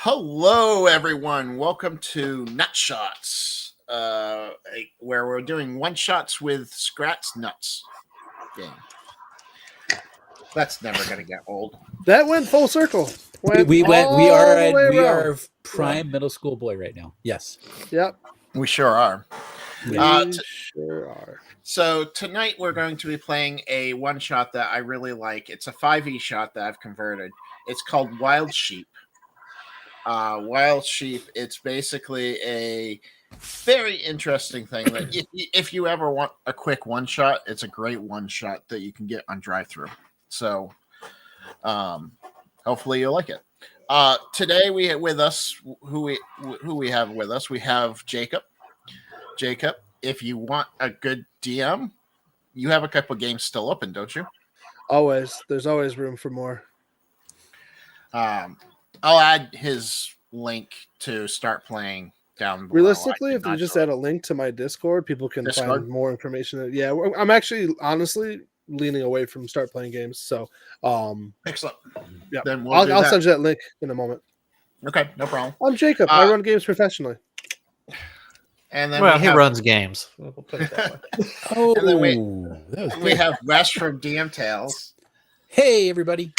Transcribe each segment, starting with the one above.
Hello, everyone. Welcome to Nut Shots, where we're doing one shots with Skrat's Nuts game. That's never going to get old. That went full circle. We are prime middle school boy right now. Yes. Yep. We sure are. We sure are. So tonight we're going to be playing a one shot that I really like. It's a 5e shot that I've converted. It's called Wild Sheep. Wild Sheep, it's basically a very interesting thing that if you ever want a quick one shot, it's a great one shot that you can get on drive-through. So hopefully you'll like it. Today we have with us who we have with us. We have Jacob. Jacob, if you want a good DM, you have a couple games still open, don't you? Always. There's always room for more. I'll add his link to start playing down below. Realistically, if you just add a link to my Discord, people can find more information. Yeah, I'm actually honestly leaning away from start playing games. So, excellent. Yeah, then I'll send you that link in a moment. Okay, no problem. I'm Jacob. I run games professionally. And then he runs games. We'll put it that way. And then we have Wes from DM Tales. Hey, everybody.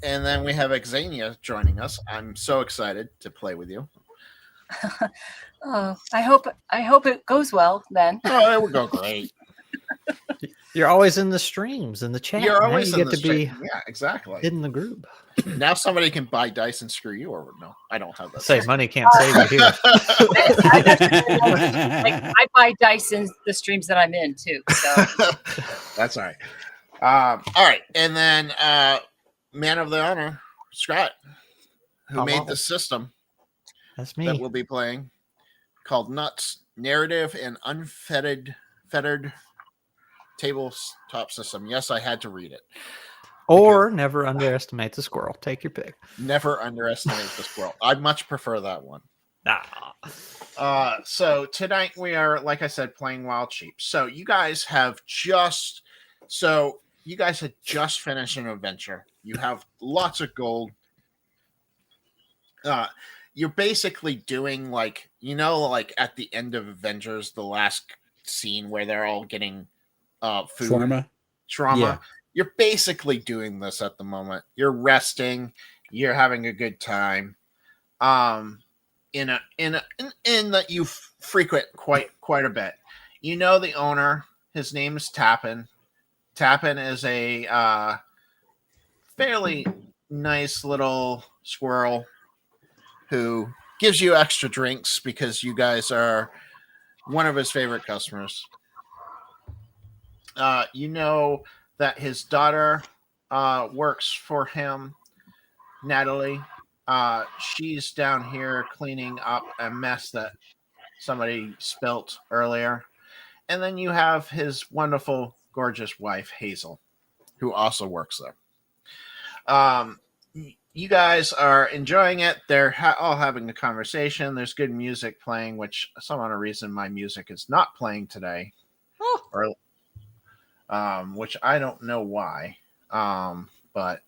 And then we have Xenia joining us. I'm so excited to play with you. I hope it goes well then. Oh, it will go great. You're always in the streams in the chat. You're always you in get the to stream. be Yeah, exactly. in the group. Now somebody can buy dice and screw you over. No, I don't have that. Say money can't save you here. I buy dice in the streams that I'm in too. So that's all right. All right, and then man of the honor, Skrat, who made the system. That's me. That we'll be playing, called Nuts: Narrative and Unfettered Tabletop System. Yes, I had to read it. Or never underestimate the squirrel. Take your pick. Never underestimate the squirrel. I'd much prefer that one. Nah. So tonight we are, like I said, playing Wild Sheep. So you guys had just finished an adventure. You have lots of gold. You're basically doing like at the end of Avengers, the last scene where they're all getting food. Trauma. Yeah. You're basically doing this at the moment. You're resting. You're having a good time. In that you frequent quite a bit. You know the owner. His name is Tappin. Tappin is a fairly nice little squirrel who gives you extra drinks because you guys are one of his favorite customers. You know that his daughter works for him, Natalie. She's down here cleaning up a mess that somebody spilt earlier. And then you have his wonderful, gorgeous wife, Hazel, who also works there. You guys are enjoying it. They're all having a conversation. There's good music playing, which some other reason my music is not playing today. Or which I don't know why. But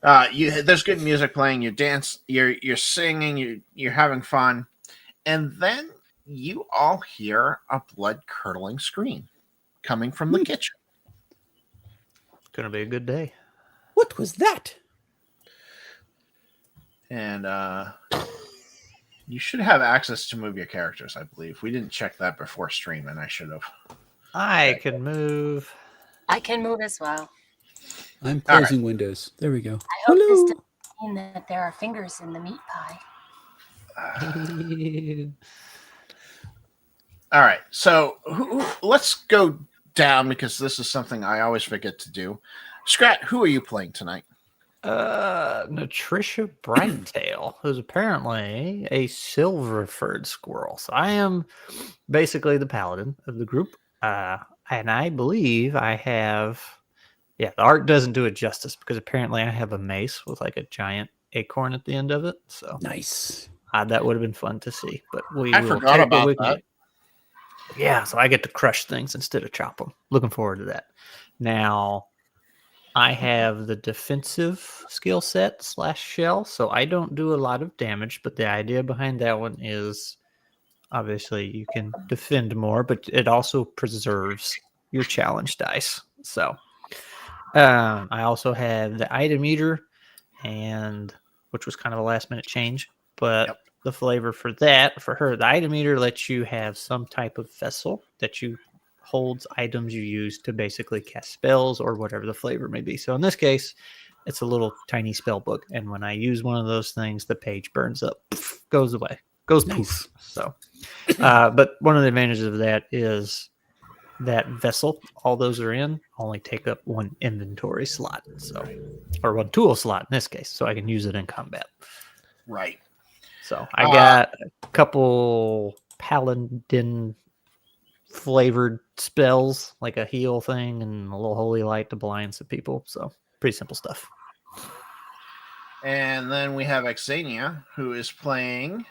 there's good music playing. You dance, you're singing, you're having fun, and then you all hear a blood-curdling scream coming from the kitchen. Gonna be a good day. What was that? And you should have access to move your characters, I believe. We didn't check that before stream, and I should have. I can move. I can move as well. I'm closing windows. There we go. I hope this doesn't mean that there are fingers in the meat pie. All right, so let's go down because this is something I always forget to do. Skrat, who are you playing tonight? Natricia Brighttail, who's apparently a silver-furred squirrel. So I am basically the paladin of the group. And I believe I have... Yeah, the art doesn't do it justice because apparently I have a mace with like a giant acorn at the end of it. So nice. That would have been fun to see. But I forgot about that. Yeah, so I get to crush things instead of chop them. Looking forward to that. Now, I have the defensive skill set / shell, so I don't do a lot of damage. But the idea behind that one is obviously you can defend more, but it also preserves your challenge dice. So I also have the item eater, and which was kind of a last minute change, but the flavor for that, for her, the item eater lets you have some type of vessel that you holds items you use to basically cast spells or whatever the flavor may be. So in this case, it's a little tiny spell book, and when I use one of those things, the page burns up, goes away, goes poof. So, but one of the advantages of that is that vessel, all those are in, only take up one inventory slot, so, or one tool slot in this case, so I can use it in combat. Right. So I got a couple paladin flavored spells, like a heal thing and a little holy light to blind some people. So pretty simple stuff. And then we have Xenia, who is playing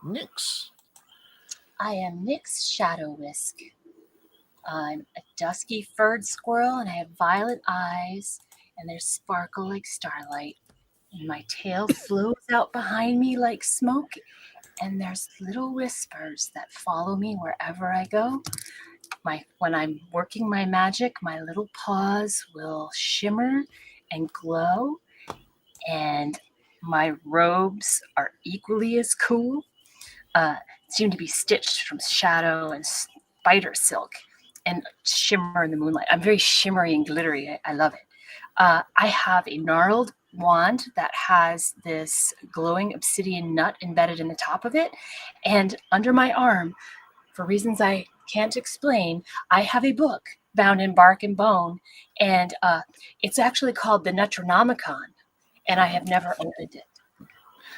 Nyx. I am Nyx Shadow Whisk. I'm a dusky furred squirrel, and I have violet eyes, and they sparkle like starlight. And my tail flows out behind me like smoke, and there's little whispers that follow me wherever I go. When I'm working my magic, my little paws will shimmer and glow, and my robes are equally as cool. Seem to be stitched from shadow and spider silk and shimmer in the moonlight. I'm very shimmery and glittery. I love it. I have a gnarled wand that has this glowing obsidian nut embedded in the top of it. And under my arm, for reasons I can't explain, I have a book bound in bark and bone. And it's actually called the Netronomicon. And I have never opened it.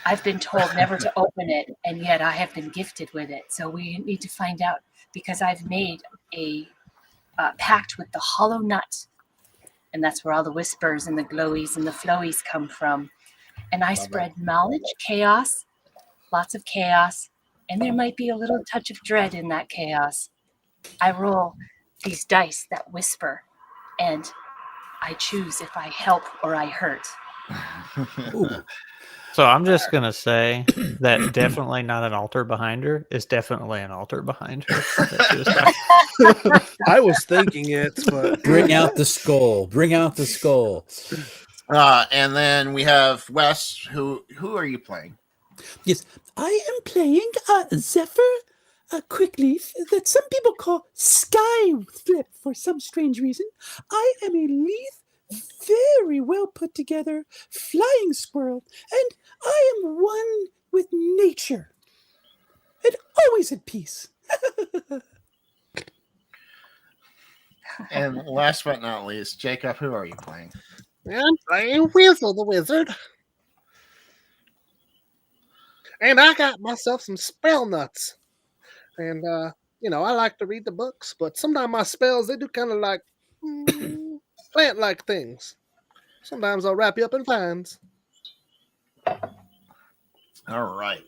I've been told never to open it, and yet I have been gifted with it. So we need to find out, because I've made a pact with the hollow nut. And that's where all the whispers and the glowies and the flowies come from. And I spread knowledge, chaos, lots of chaos, and there might be a little touch of dread in that chaos. I roll these dice that whisper, and I choose if I help or I hurt. So I'm just going to say that definitely not an altar behind her is definitely an altar behind her. I was thinking it, but bring out the skull. Bring out the skull. And then we have Wes. Who are you playing? Yes, I am playing Zephyr Quickleaf, that some people call Sky Flip for some strange reason. I am a lithe, very well put together flying squirrel, and I am one with nature and always at peace. And last but not least, Jacob, who are you playing? I'm playing Weasel the Wizard. And I got myself some spell nuts. And, I like to read the books, but sometimes my spells, they do kind of like plant-like things. Sometimes I'll wrap you up in vines. All right.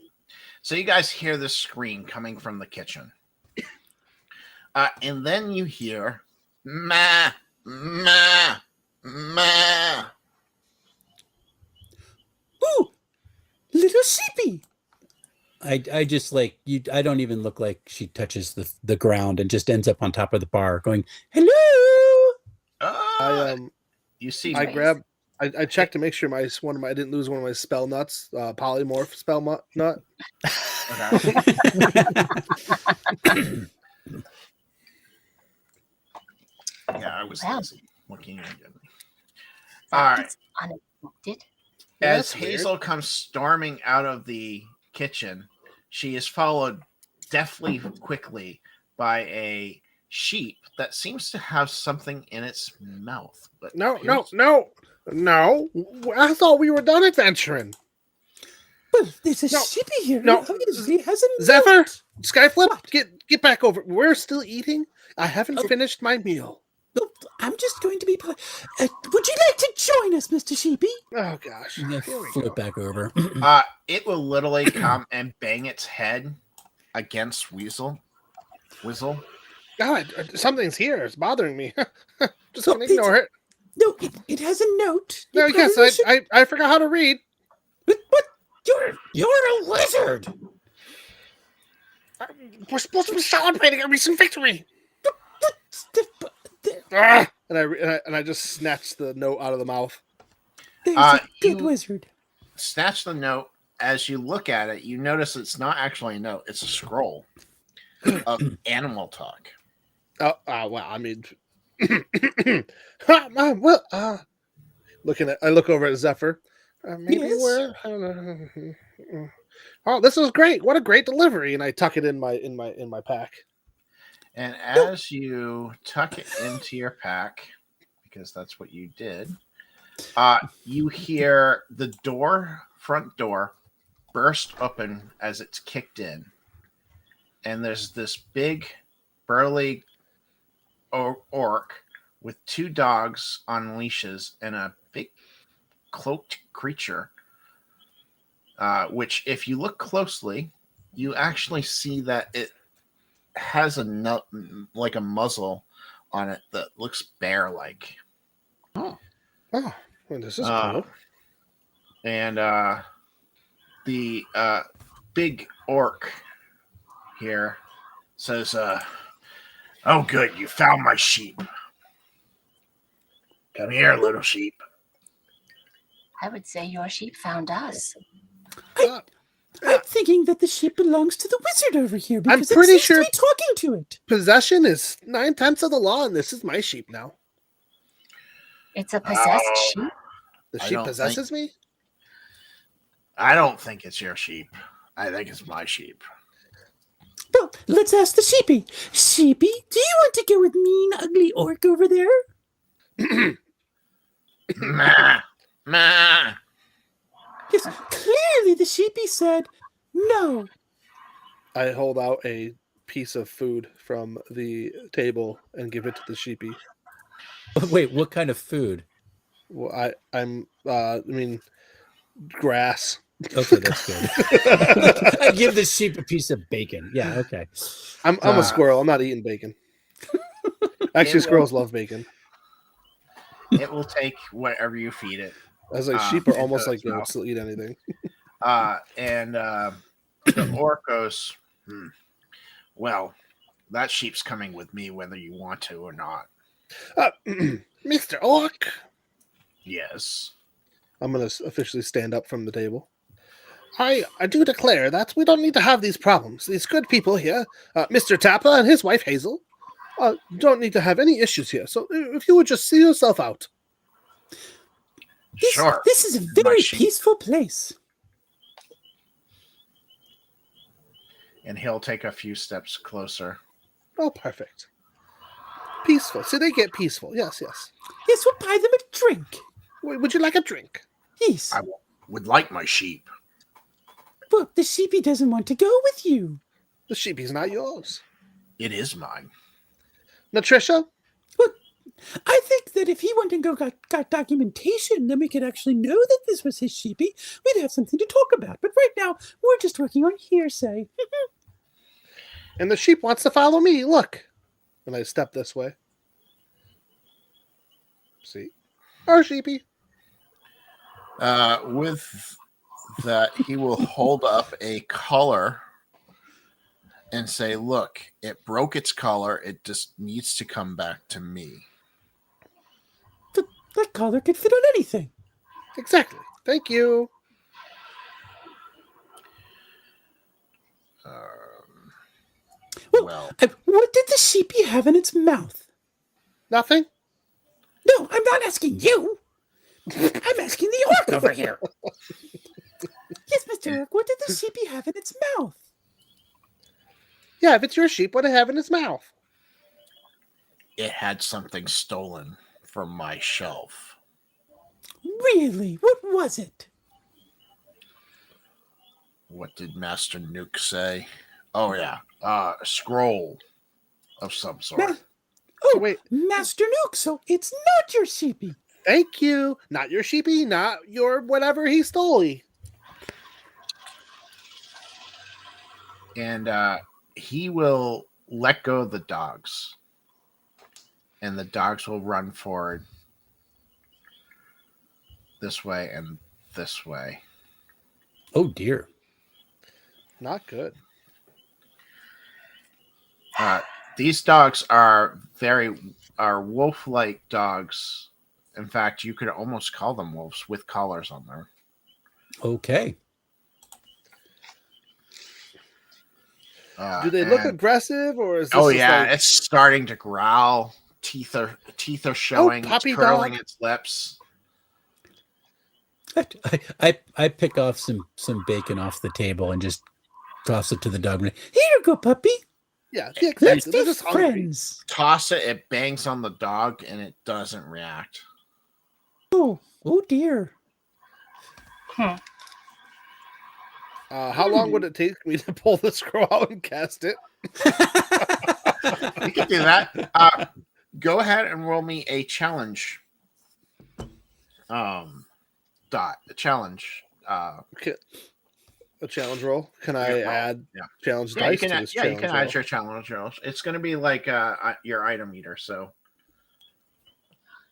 So you guys hear the scream coming from the kitchen. And then you hear, ma, ma, ma. Ooh, little sheepy. I just like you. I don't even look like she touches the ground and just ends up on top of the bar going, hello. You see, I checked to make sure I didn't lose one of my spell nuts, polymorph spell nut. Yeah, I was lazy looking at it. All right. Unexpected. As Hazel comes storming out of the kitchen, she is followed deftly quickly by a sheep that seems to have something in its mouth. But No. I thought we were done adventuring. Well, there's a sheepy here. No, obviously has a Zephyr, note. Skyflip, get back over. We're still eating. I haven't finished my meal. No, I'm just going to be polite. Would you like to join us, Mr. Sheepy? Oh gosh, flip back over. It will literally come and bang its head against Weasel. God, something's here. It's bothering me. Just gonna ignore it. No, it has a note. No, yes, I forgot how to read. But you're a wizard. We're supposed to be celebrating a recent victory. And I just snatched the note out of the mouth. There's a good You wizard. snatch the note. As you look at it, you notice it's not actually a note; it's a scroll of animal talk. Oh, well, I mean, well, I look over at Zephyr. Maybe Yes? we're. I don't know. Oh, this was great! What a great delivery! And I tuck it in my pack. And as you tuck it into your pack, because that's what you did, you hear the front door, burst open as it's kicked in. And there's this big, burly orc with 2 dogs on leashes and a big cloaked creature, which, if you look closely, you actually see that it has like a muzzle on it that looks bear-like. Oh, well, this is cool. And the big orc here says, "Oh, good, you found my sheep. Come here, little sheep." I would say your sheep found us. I'm thinking that the sheep belongs to the wizard over here because I'm pretty it seems sure to be talking to it. Possession is 9/10 of the law, and this is my sheep now. It's a possessed sheep. The I sheep don't possesses me. I don't think it's your sheep. I think it's my sheep. Well, let's ask the sheepy. Sheepy, do you want to go with mean, ugly orc over there? Ma, ma. Yes, clearly the sheepy said no. I hold out a piece of food from the table and give it to the sheepy. Wait, what kind of food? Well, I mean, grass. Okay, that's good. I give the sheep a piece of bacon. Yeah, okay. I'm a squirrel. I'm not eating bacon. Actually, squirrels love bacon. It will take whatever you feed it. I was like, sheep are almost into like its mouth. goats. They'll eat anything. And the orc goes, well, that sheep's coming with me whether you want to or not. Mr. Orc. Yes. I'm going to officially stand up from the table. I do declare that we don't need to have these problems. These good people here, Mr. Tapper and his wife Hazel, don't need to have any issues here. So if you would just see yourself out. Sure. This is a very peaceful place. And he'll take a few steps closer. Oh, perfect. Peaceful. See, they get peaceful. Yes, yes. Yes, we'll buy them a drink. Would you like a drink? Yes. I would like my sheep. Well, the sheepy doesn't want to go with you. The sheepy's not yours. It is mine. Natricia? Well, I think that if he went and got documentation, then we could actually know that this was his sheepy. We'd have something to talk about. But right now, we're just working on hearsay. And the sheep wants to follow me. Look. And I step this way. See? Our sheepy. With that, he will hold up a collar and say, look, it broke its collar. It just needs to come back to me. That collar could fit on anything. Exactly. Thank you. Well, what did the sheepy have in its mouth? Nothing? No, I'm not asking you. I'm asking the orc over here. Yes, Mr. Orc, what did the sheepy have in its mouth? Yeah, if it's your sheep, what do it have in its mouth? It had something stolen from my shelf. Really? What was it? What did Master Nuke say? Oh, yeah. A scroll of some sort. Wait. Master Nuke, so it's not your sheepy. Thank you. Not your sheepy, not your whatever he stole. And he will let go of the dogs. And the dogs will run forward this way, and this way. Oh dear. Not good. These dogs are wolf-like dogs. In fact, you could almost call them wolves with collars on them. Okay. Do they look aggressive, or is this? Oh just yeah, like... it's starting to growl. Teeth are showing. Puppy it's curling dog. its lips. I pick off some bacon off the table and just toss it to the dog. Here you go, puppy. Yeah, she Let's accepts it. be They're just hungry. friends. Toss it. It bangs on the dog, and it doesn't react. Oh dear. How long would it take me to pull the scroll out and cast it? You can do that. Go ahead and roll me a challenge. Dot. A challenge. Okay. A challenge roll. Can I add challenge Yeah, dice to this challenge you can roll? add your challenge rolls. It's going to be like your item meter. So,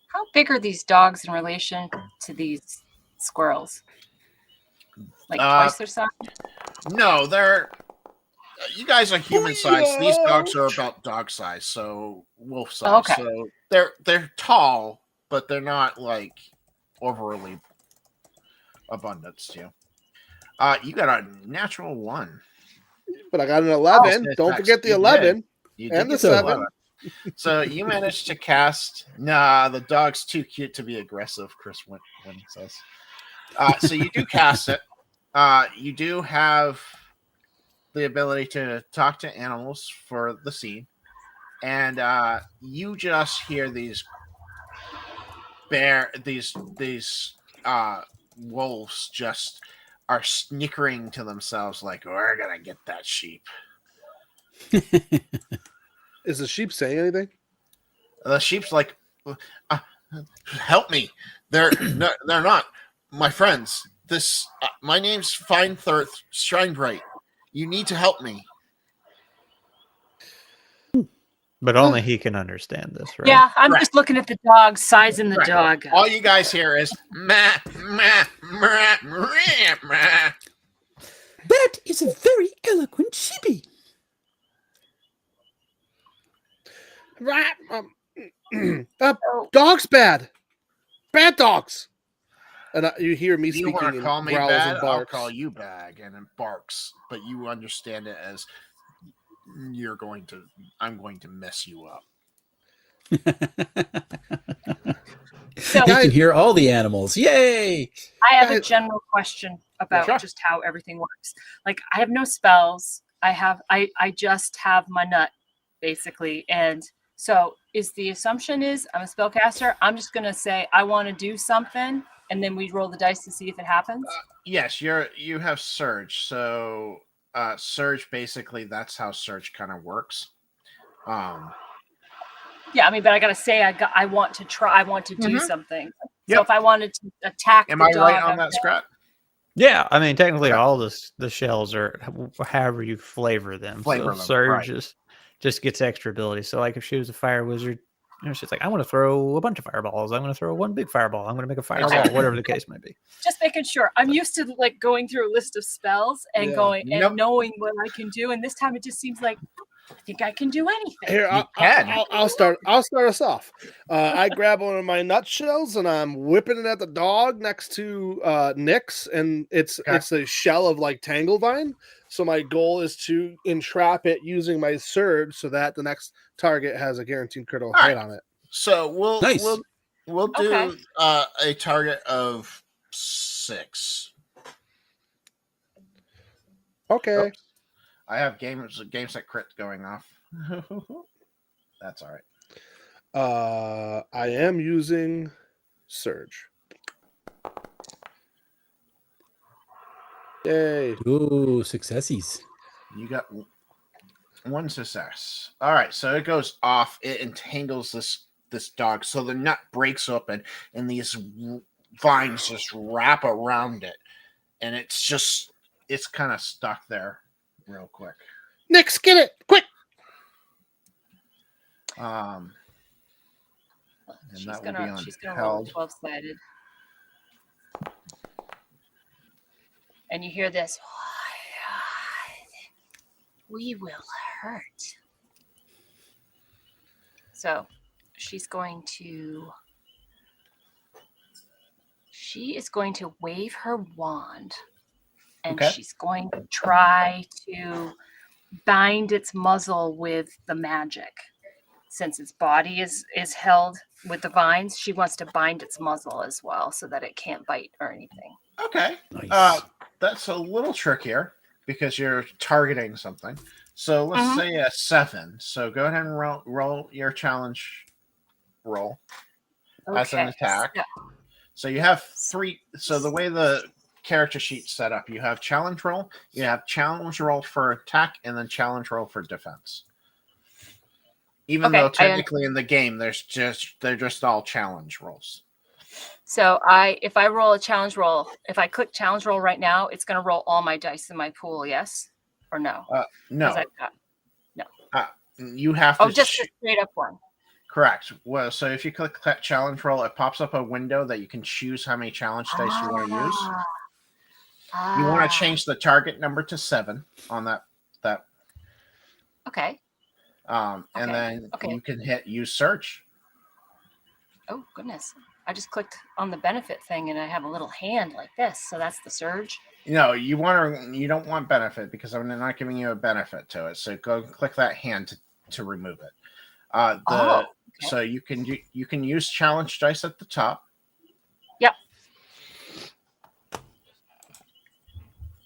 How big are these dogs in relation to these squirrels? Like twice their size? No, they're. You guys are human size. These dogs are about dog size, so wolf size. Okay. So they're tall, but they're not like overly abundant to you. You got a natural 1. But I got an 11. Don't forget the 11 and the 7. So you managed to cast. Nah, the dog's too cute to be aggressive. Chris when he says. So you do cast it. You do have the ability to talk to animals for the scene, and you just hear these wolves just are snickering to themselves like, we're gonna get that sheep. Is the sheep saying anything? The sheep's like, help me. They're not my friends. This my name's Finethirth Shinebright. You need to help me. But only he can understand this, right? Yeah, I'm just looking at the dog, sizing the dog. All you guys hear is meh, meh, meh, meh, meh. That is a very eloquent sheepy. Right. Dog's bad. Bad dogs. And you hear me You speaking want to in call me growls bad? and I'll barks. call you bag, and it barks. But you understand it as I'm going to mess you up. So You can hear all the animals. Yay! I have a general question about just how everything works. Like, I have no spells. I just have my nut, basically. And so is the assumption is I'm a spellcaster. I'm just gonna say I want to do something, and then we roll the dice to see if it happens. Yes, you have Surge. So Surge, basically, that's how Surge kind of works. Yeah, I mean, but I gotta say I want to try. I want to do something. So Yep. if I wanted to attack, Am the I dog, right on that, Skrat? Yeah, I mean, technically, all the shells are however you flavor them. Flavor so them, Surge right. just gets extra ability. So, like, if she was a fire wizard, she's like, I want to throw a bunch of fireballs. I'm going to throw one big fireball. I'm going to make a fireball, whatever the case may be. Just making sure. I'm used to like going through a list of spells and knowing what I can do, and this time it just seems like I think I can do anything. Here, I'll start us off. I grab one of my nutshells and I'm whipping it at the dog next to Nyx, and it's a shell of like Tanglevine. So my goal is to entrap it using my surge, so that the next target has a guaranteed critical hit on it. So we'll do a target of 6. Okay. Oops. I have game set crit going off. That's all right. I am using surge. Yay! Ooh, successes. You got 1 success. All right, so it goes off. It entangles this dog, so the nut breaks open, and these vines just wrap around it, and it's kind of stuck there real quick. Nyx, get it quick! And She's that gonna will be on roll held. 12-sided. and you hear this. We will hurt. So she is going to wave her wand, and she's going to try to bind its muzzle with the magic. Since its body is held with the vines, she wants to bind its muzzle as well so that it can't bite or anything. Okay. Nice. That's a little trickier because you're targeting something. So let's say a 7. So go ahead and roll your challenge roll as an attack. Yeah. So you have 3. So the way the character sheet's set up, you have challenge roll, you have challenge roll for attack, and then challenge roll for defense. Even though technically in the game they're just all challenge rolls. So if I roll a challenge roll, if I click challenge roll right now, it's going to roll all my dice in my pool. Yes or no? No. No. You have to. Just a straight up one. Correct. Well, so if you click challenge roll, it pops up a window that you can choose how many challenge dice you want to use. You want to change the target number to 7 on that. Okay. And then you can hit use search. Oh goodness! I just clicked on the benefit thing, and I have a little hand like this. So that's the surge. No, you don't want benefit because I'm not giving you a benefit to it. So go click that hand to remove it. So you can use challenge dice at the top. Yep.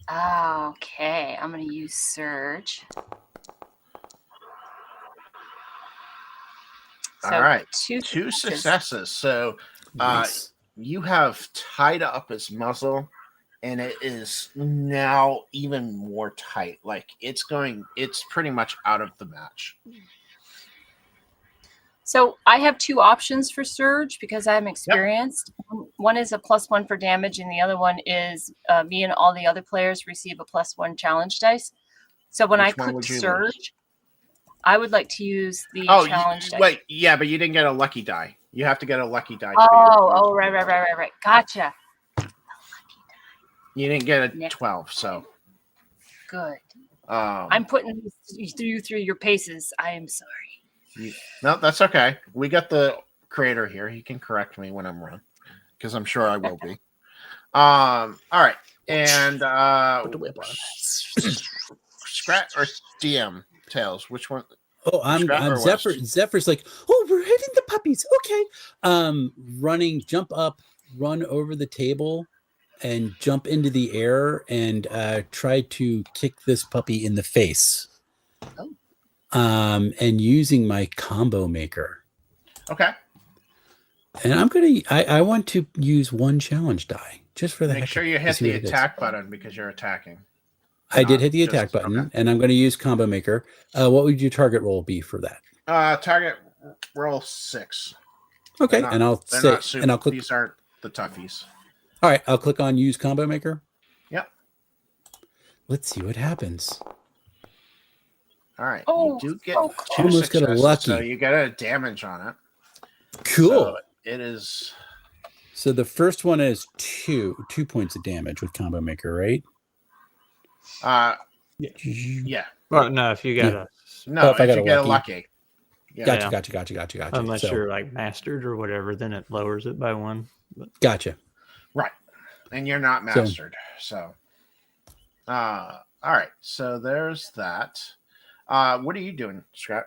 Okay, I'm going to use surge. So all right, 2 successes. So nice. You have tied up its muzzle, and it is now even more tight. Like it's pretty much out of the match. So I have 2 options for surge because I'm experienced. Yep. One is a +1 for damage, and the other one is me and all the other players receive a +1 challenge dice. So when I click surge, I would like to use the challenge dice. Wait, yeah, but you didn't get a lucky die. You have to get a lucky die. Right. Gotcha. You didn't get a 12, so. Good. I'm putting you through your paces. I am sorry. No, that's okay. We got the creator here. He can correct me when I'm wrong, because I'm sure I will be. All right. And Skrat or DM Tails? Which one? Oh, I'm Zephyr. West? Zephyr's like, oh, we're hitting the puppies. Okay. Running, jump up, run over the table, and jump into the air and try to kick this puppy in the face. Oh. And using my combo maker. Okay. And I want to use 1 challenge die just for the Make sure you hit the attack button because you're attacking. I did hit the attack button, and I'm going to use combo maker. What would your target roll be for that? Target roll 6. Okay, and I'll click. These aren't the toughies. All right, I'll click on use combo maker. Yep. Let's see what happens. All right, you do get 2 almost got a lucky. So you get a damage on it. Cool. So it is. So the first one is 2 points of damage with combo maker, right? Yeah. Well, no, if you got if you get a lucky. Yeah. Gotcha. Unless you're like mastered or whatever, then it lowers it by 1. But. Gotcha. Right. And you're not mastered. So all right. So there's that. What are you doing, Skrat?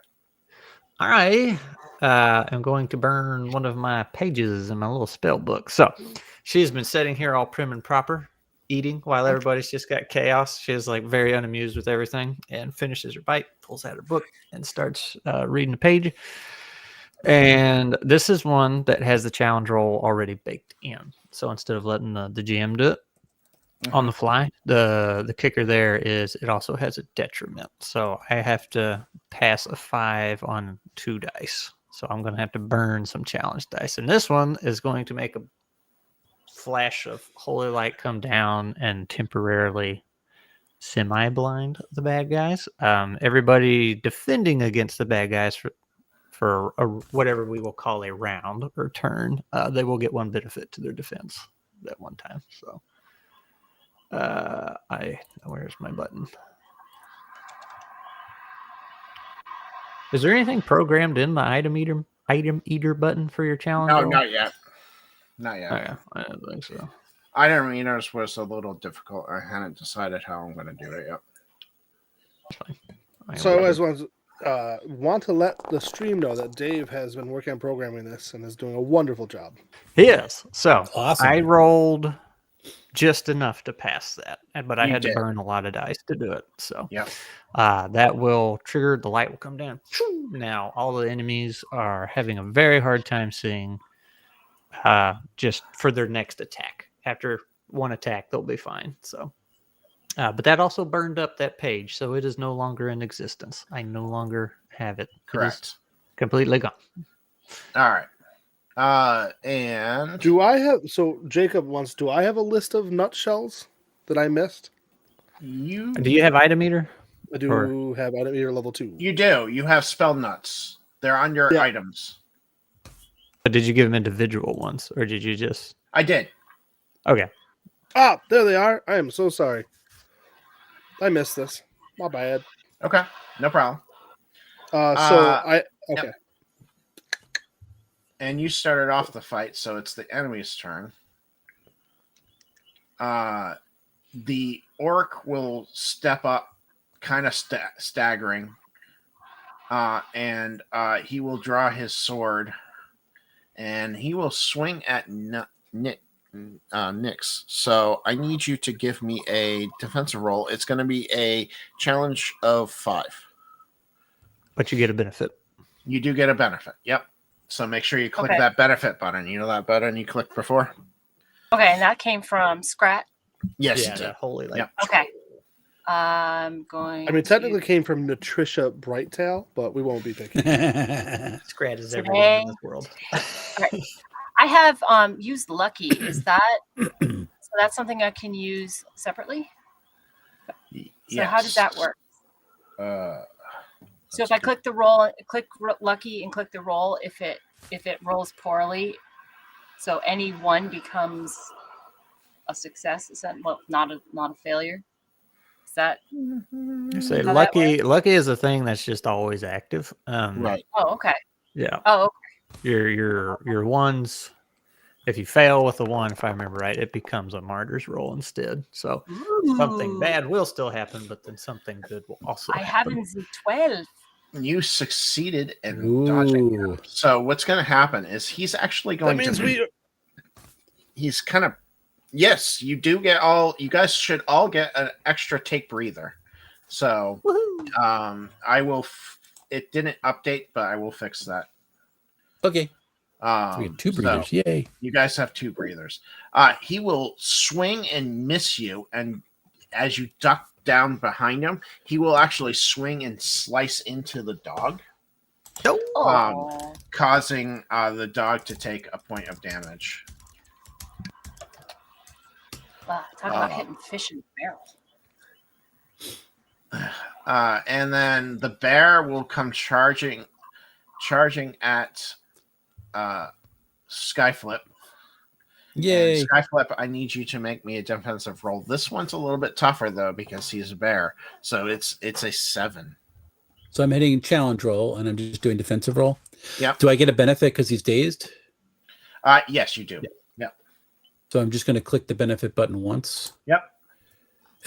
I am going to burn one of my pages in my little spell book. So she's been sitting here all prim and proper, eating while everybody's just got chaos. She's like very unamused with everything and finishes her bite, pulls out her book, and starts reading the page. And this is one that has the challenge roll already baked in. So instead of letting the GM do it on the fly, the kicker there is it also has a detriment. So I have to pass a 5 on 2 dice. So I'm going to have to burn some challenge dice. And this one is going to make a flash of holy light come down and temporarily semi-blind the bad guys. Everybody defending against the bad guys for whatever we will call a round or turn, they will get 1 benefit to their defense that one time. So Where's my button? Is there anything programmed in the item eater button for your challenge? No, roll? not yet. Not yet. Okay, I don't think so. Item eaters was a little difficult. I hadn't decided how I'm going to do it yet. So I want to let the stream know that Dave has been working on programming this and is doing a wonderful job. Yes. So Awesome. I rolled just enough to pass that, but I You had did. to burn a lot of dice to do it. So Yep. that will trigger, the light will come down. Now all the enemies are having a very hard time seeing just for their next attack. After one attack, they'll be fine. So, but that also burned up that page, so it is no longer in existence. I no longer have it. Correct. It is completely gone. All right. And Do I have? So Jacob wants. Do I have a list of nutshells that I missed? Do you have item eater? I do have item eater level 2. You do. You have spell nuts. They're on your Yeah. items. But did you give them individual ones, or did you just? I did. Okay. Ah, there they are. I am so sorry. I missed this. My bad. Okay. No problem. Okay. Yep. And you started off the fight, so it's the enemy's turn. The orc will step up, kind of staggering, and he will draw his sword, and he will swing at Nyx. So I need you to give me a defensive roll. It's going to be a challenge of 5. But you get a benefit. You do get a benefit. Yep. So make sure you click that benefit button. You know that button you clicked before? Okay, and that came from Skrat. Yes, Yeah, it did. that holy light. Yep. Okay. I'm going. I mean, technically came from Nutritia Brighttail, but we won't be picking. Skrat is everyone in this world. Right. I have used Lucky. Is that so? That's something I can use separately. So how does that work? So if I click the roll, Lucky, and click the roll, if it rolls poorly, so any one becomes a success. Is that not a failure? Is that? You say how lucky. Lucky is a thing that's just always active. Right. Oh, okay. Yeah. Oh, okay. Your ones. If you fail with the one, if I remember right, it becomes a martyr's roll instead. So something bad will still happen, but then something good will also happen. have 12. You succeeded in dodging him. So what's going to happen is he's actually going to. He's kind of. Yes, you do get all. You guys should all get an extra take breather. So, I will. It didn't update, but I will fix that. Okay. So we have 2 breathers. So yay. You guys have 2 breathers. He will swing and miss you, and as you duck down behind him, he will actually swing and slice into the dog, causing the dog to take a point of damage. Wow, talk about hitting fish in the barrel. And then the bear will come charging at Skyflip. Yay. And Skyflip, I need you to make me a defensive roll. This one's a little bit tougher though because he's a bear. So it's a 7. So I'm hitting challenge roll and I'm just doing defensive roll. Yep. Do I get a benefit because he's dazed? Yes, you do. Yep. So I'm just going to click the benefit button once. Yep.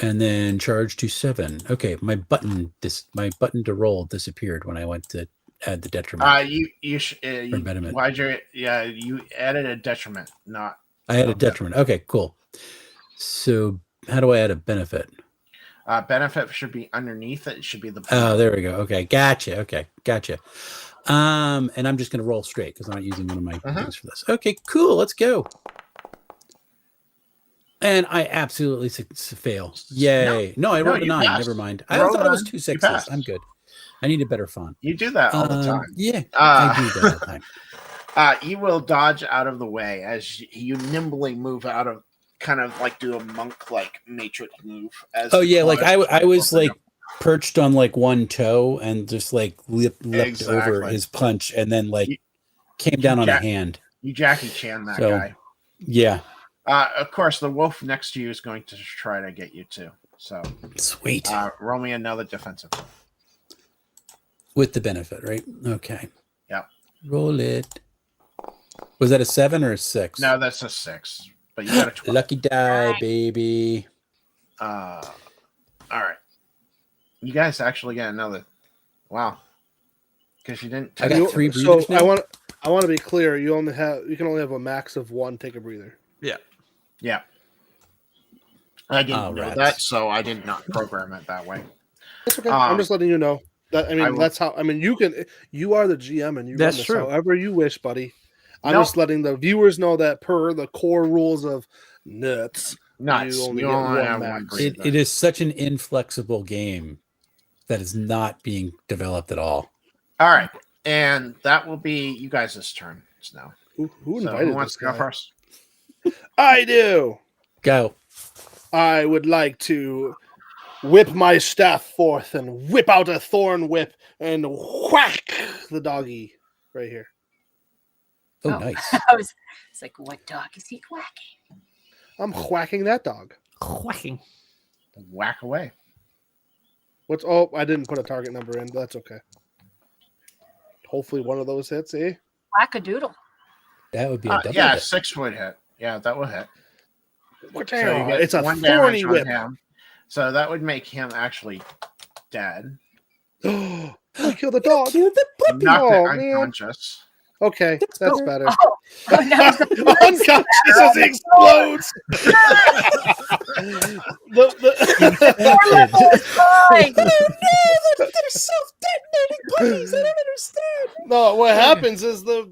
And then charge to 7. Okay, my button to roll disappeared when I went to add the detriment. You added a detriment, not. I had a detriment. Okay, cool. So how do I add a benefit? Benefit should be underneath it. It should be the. Oh, there we go. Okay, gotcha. And I'm just going to roll straight because I'm not using one of my things for this. Okay, cool. Let's go. And I absolutely fail. Yay. No, I rolled a 9. Passed. Never mind. I thought it was 2 6s. I'm good. I need a better font. You do that all the time. Yeah, I do that all the time. You will dodge out of the way as you nimbly move out of, kind of like do a monk-like matrix move. Oh yeah, like I was like perched on like one toe and just like leapt over his punch and then like came down on a hand. You Jackie Chan that guy. Yeah. Of course, the wolf next to you is going to try to get you too. So sweet. Roll me another defensive. With the benefit, right? Okay. Yep. Roll it. Was that a 7 or a 6? No, that's a 6. But you got a 12. Lucky die, baby. All right. You guys actually get another. Wow. Because you didn't. I got 3 breathers So now. I want to be clear. You can only have a max of 1 take a breather. Yeah. I didn't know rats. that, so I did not program it that way. That's okay. I'm just letting you know. That's how. You can. You are the GM, and you That's run this true. however you wish, buddy. I'm just letting the viewers know that per the core rules of nuts, you only get one max. It is such an inflexible game that is not being developed at all. All right, and that will be you guys' turn now. Who invited who wants this to go guy? first? I do. Go. I would like to whip my staff forth and whip out a thorn whip and whack the doggy right here. Oh, nice. It's like, what dog is he whacking? I'm whacking that dog. Whacking. Whack away. I didn't put a target number in, but that's okay. Hopefully one of those hits, eh? Whack-a-doodle. That would be a double yeah, hit. 6 would hit. Yeah, that will hit. It's a 1 thorny damage on whip. him. So that would make him actually dead. I killed the dog. Kill the puppy. Knocked it man. unconscious. Okay, that's better. Oh, now he's Unconscious as he explodes. fine. They're self-detonating puppies. I don't understand. No, what happens is the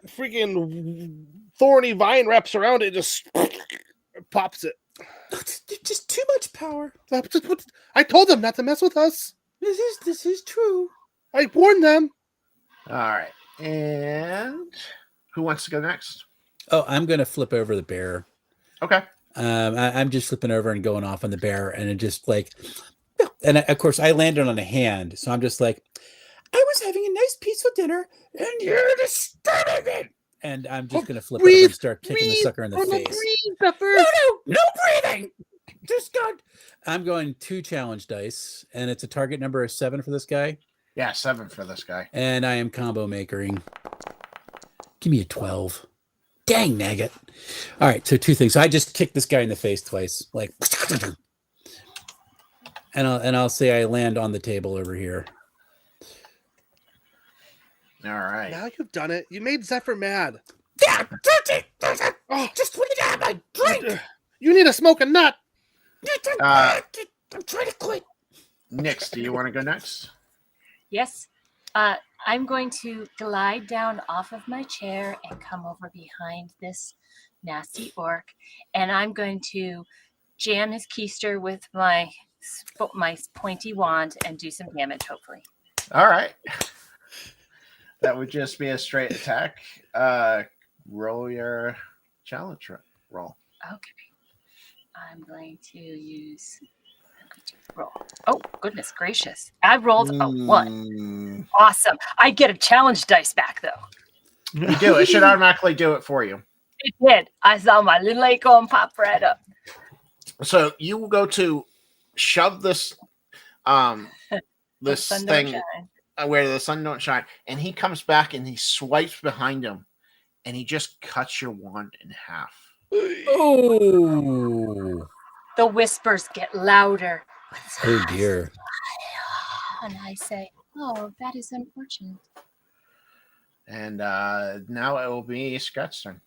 freaking thorny vine wraps around it, just pops it. Just too much power. I told them not to mess with us. This is true. I warned them. All right. And who wants to go next? Oh, I'm going to flip over the bear. Okay. I'm just flipping over and going off on the bear, and it just like, and of course I landed on a hand, so I'm just like, I was having a nice peaceful dinner, and you're disturbing it. And I'm just going to flip over and start kicking the sucker in the face. No breathing. Just God. I'm going 2 challenge dice, and it's a target number of 7 for this guy. Yeah, 7 for this guy. And I am combo makering. Give me a 12. Dang, nagget. All right, so 2 things. So I just kicked this guy in the face twice, like, and I'll say I land on the table over here. All right. Now you've done it. You made Zephyr mad. Yeah, dirty. Oh, just put it on my drink. You need to smoke a nut. I'm trying to quit. Nix, do you want to go next? Yes. I'm going to glide down off of my chair and come over behind this nasty orc, and I'm going to jam his keister with my pointy wand and do some damage, hopefully. All right. That would just be a straight attack. Roll your challenge roll. Okay. I'm going to use roll. Oh, goodness gracious. I rolled a 1. Awesome. I get a challenge dice back, though. You do. It should automatically do it for you. It did. I saw my little acorn pop right up. So you will go to shove this this thing where the sun don't shine, and he comes back and he swipes behind him, and he just cuts your wand in half. Oh. The whispers get louder. Oh dear. And I say, oh, that is unfortunate. And now it will be Skrat's turn.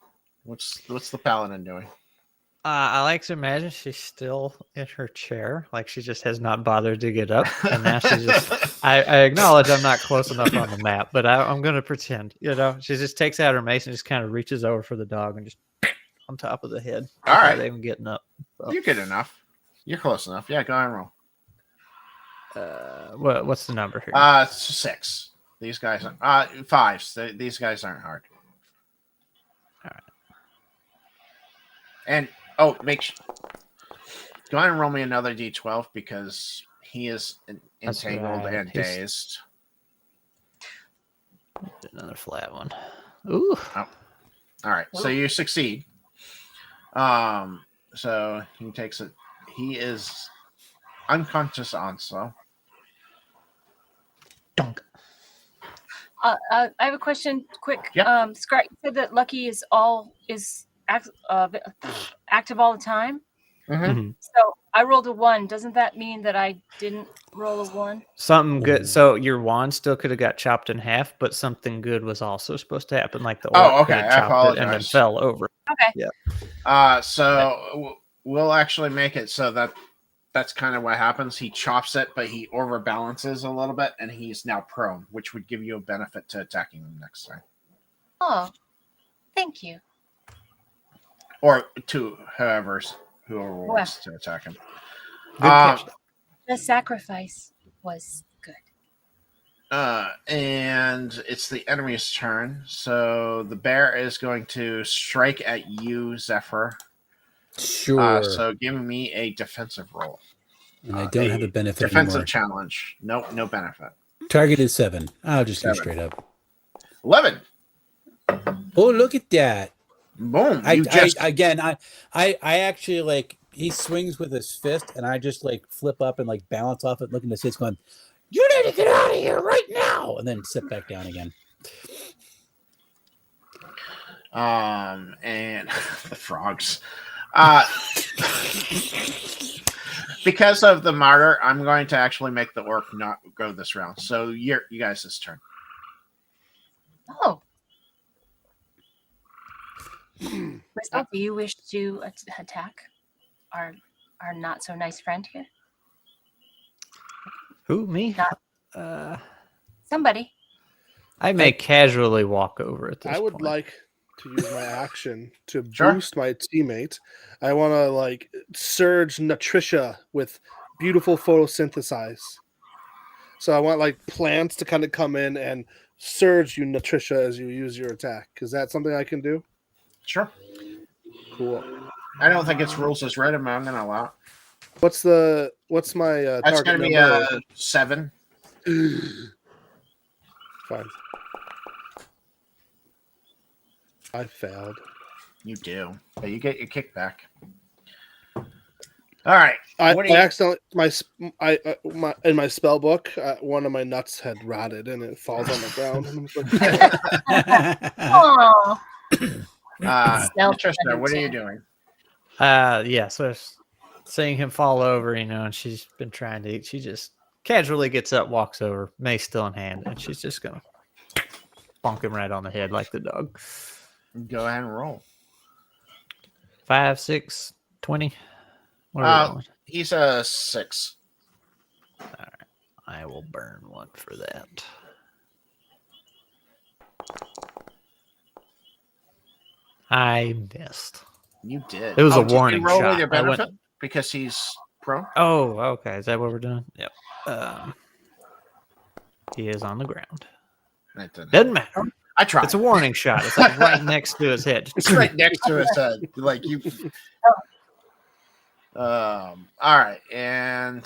What's the paladin doing? I like to imagine she's still in her chair, like she just has not bothered to get up, and now she's just. I acknowledge I'm not close enough on the map, but I'm going to pretend. She just takes out her mace and just kind of reaches over for the dog and just on top of the head. All right, even getting up. So. You're good enough. You're close enough. Yeah, go ahead and roll. What's the number here? 6. These guys aren't 5s. These guys aren't hard. All right. And go ahead and roll me another d12 because he is entangled and dazed. Another flat one. Ooh. Oh. All right. So you succeed. So he takes it. He is unconscious also. Dunk. I have a question, quick. Yeah. Skrat, you said that Lucky is active all the time. Mm-hmm. So I rolled a 1. Doesn't that mean that I didn't roll a 1? Something good. So your wand still could have got chopped in half, but something good was also supposed to happen. Like the orc Okay. could have I chopped apologize. it and then fell over. Okay. Yeah. So we'll actually make it so that's kind of what happens. He chops it, but he overbalances a little bit, and he's now prone, which would give you a benefit to attacking him next time. Oh, thank you. Or to whoever wants to attack him. Good catch. The sacrifice was good. And it's the enemy's turn. So the bear is going to strike at you, Zephyr. Sure. So give me a defensive roll. And I don't have a benefit defensive anymore. challenge. Nope, no benefit. Target is 7. I'll just 7. go straight up. 11. Oh, look at that. Boom. I actually like he swings with his fist and I just like flip up and like balance off it, looking at his face going, "You need to get out of here right now," and then sit back down again. And the frogs. Because of the martyr, I'm going to actually make the orc not go this round. So you guys' turn. Oh. Crystal, do you wish to attack our not so nice friend here? Who, me? Somebody. I may casually walk over at this I would point. like to use my action to boost my teammate. I want to like surge Nutritia with beautiful photosynthesize. So I want like plants to kind of come in and surge you Nutritia as you use your attack. Is that something I can do? Sure. Cool. I don't think it's rules as written, but I'm going to allow it. What's my That's target going to be number? 7. Fine. I failed. You do, but you get your kickback. All right. I accidentally in my spell book, one of my nuts had rotted and it falls on the ground. And Aww. Trista, what are you doing? So seeing him fall over, and she's been trying to eat. She just casually gets up, walks over, mace still in hand, and she's just gonna bonk him right on the head like the dog. Go ahead and roll. 5, 6, 20. What are we rolling? He's a 6. All right. I will burn 1 for that. I missed. You did. It was a warning did you roll shot. with your benefit because he's prone? Oh, okay. Is that what we're doing? Yep. He is on the ground. Doesn't matter. I tried. It's a warning shot. It's like right next to his head. It's right next to his head. Like you. All right, and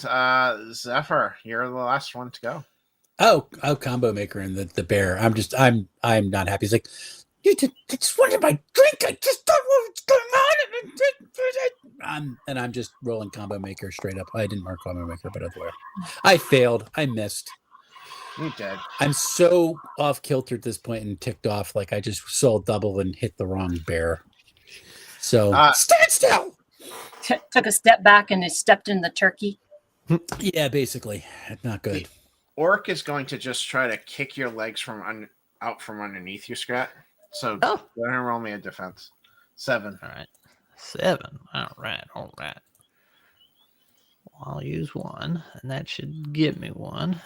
Zephyr, you're the last one to go. Oh, combo maker and the bear. I'm not happy. He's like, you just wanted my drink. I just don't know what's going on. And I'm just rolling combo maker straight up. I didn't mark combo maker, but otherwise, I failed. I missed. You did. I'm so off kilter at this point and ticked off. Like I just saw double and hit the wrong bear. So stand still. Took a step back and stepped in the turkey. Yeah, basically, not good. The orc is going to just try to kick your legs out from underneath you, Skrat. So go ahead and roll me a defense. 7. All right. 7. All right. Well, I'll use 1, and that should give me 1.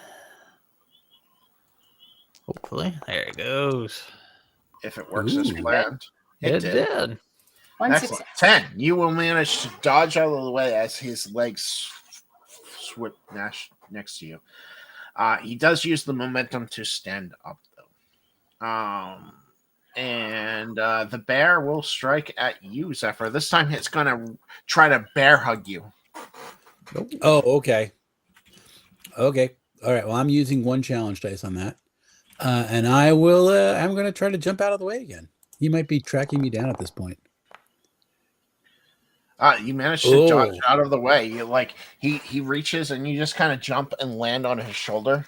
Hopefully. There it goes. If it works as planned. It did. Excellent. 10. You will manage to dodge out of the way as his legs swip next to you. He does use the momentum to stand up, though. And the bear will strike at you, Zephyr. This time it's going to try to bear hug you. Oh, okay. Okay. All right. Well, I'm using 1 challenge dice on that. And I will, I'm going to try to jump out of the way again. He might be tracking me down at this point. You managed to dodge out of the way. You like he reaches and you just kind of jump and land on his shoulder.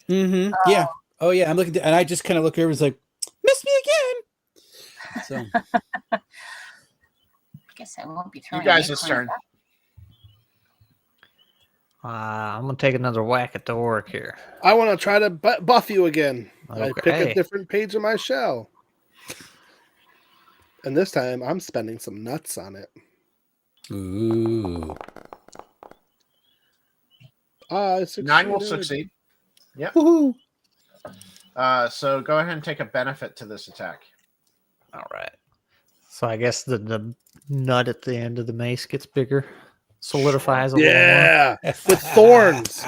Mm-hmm. Yeah. Oh yeah. I'm looking and I just kind of look over. It's like, miss me again. So I guess I won't be throwing. You guys' turn. I'm gonna take another whack at the orc here. I want to try to buff you again. Okay. I pick a different page of my shell. And this time, I'm spending some nuts on it. ooh. 9 will succeed. Yep. Woohoo. So go ahead and take a benefit to this attack. All right. So I guess the nut at the end of the mace gets bigger, solidifies a little more. Yeah, with thorns.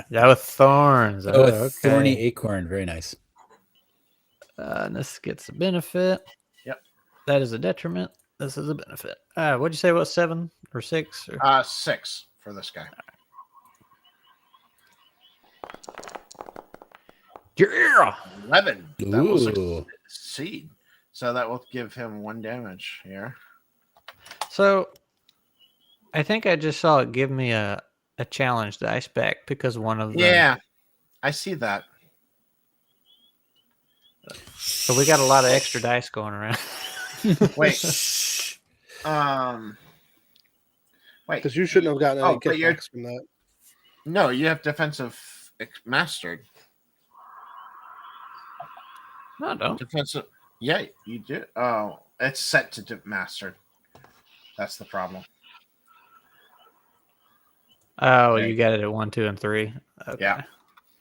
Yeah, with thorns. Oh, a thorny acorn. Very nice. And this gets a benefit. Yep. That is a detriment. This is a benefit. What'd you say? What, 7 or 6? Or... 6 for this guy. Yeah. 11. That will Ooh. succeed. So that will give him 1 damage here. So I think I just saw it give me a challenge dice back because one of them. Yeah, I see that. So we got a lot of extra dice going around. Wait. Wait. Because you shouldn't have gotten any but kickbacks from that. No, you have defensive mastered. No, I don't. Defensive. Yeah, you do. Oh, it's set to mastered. That's the problem. Oh, Okay. you got it at 1, 2, and 3. Okay. Yeah.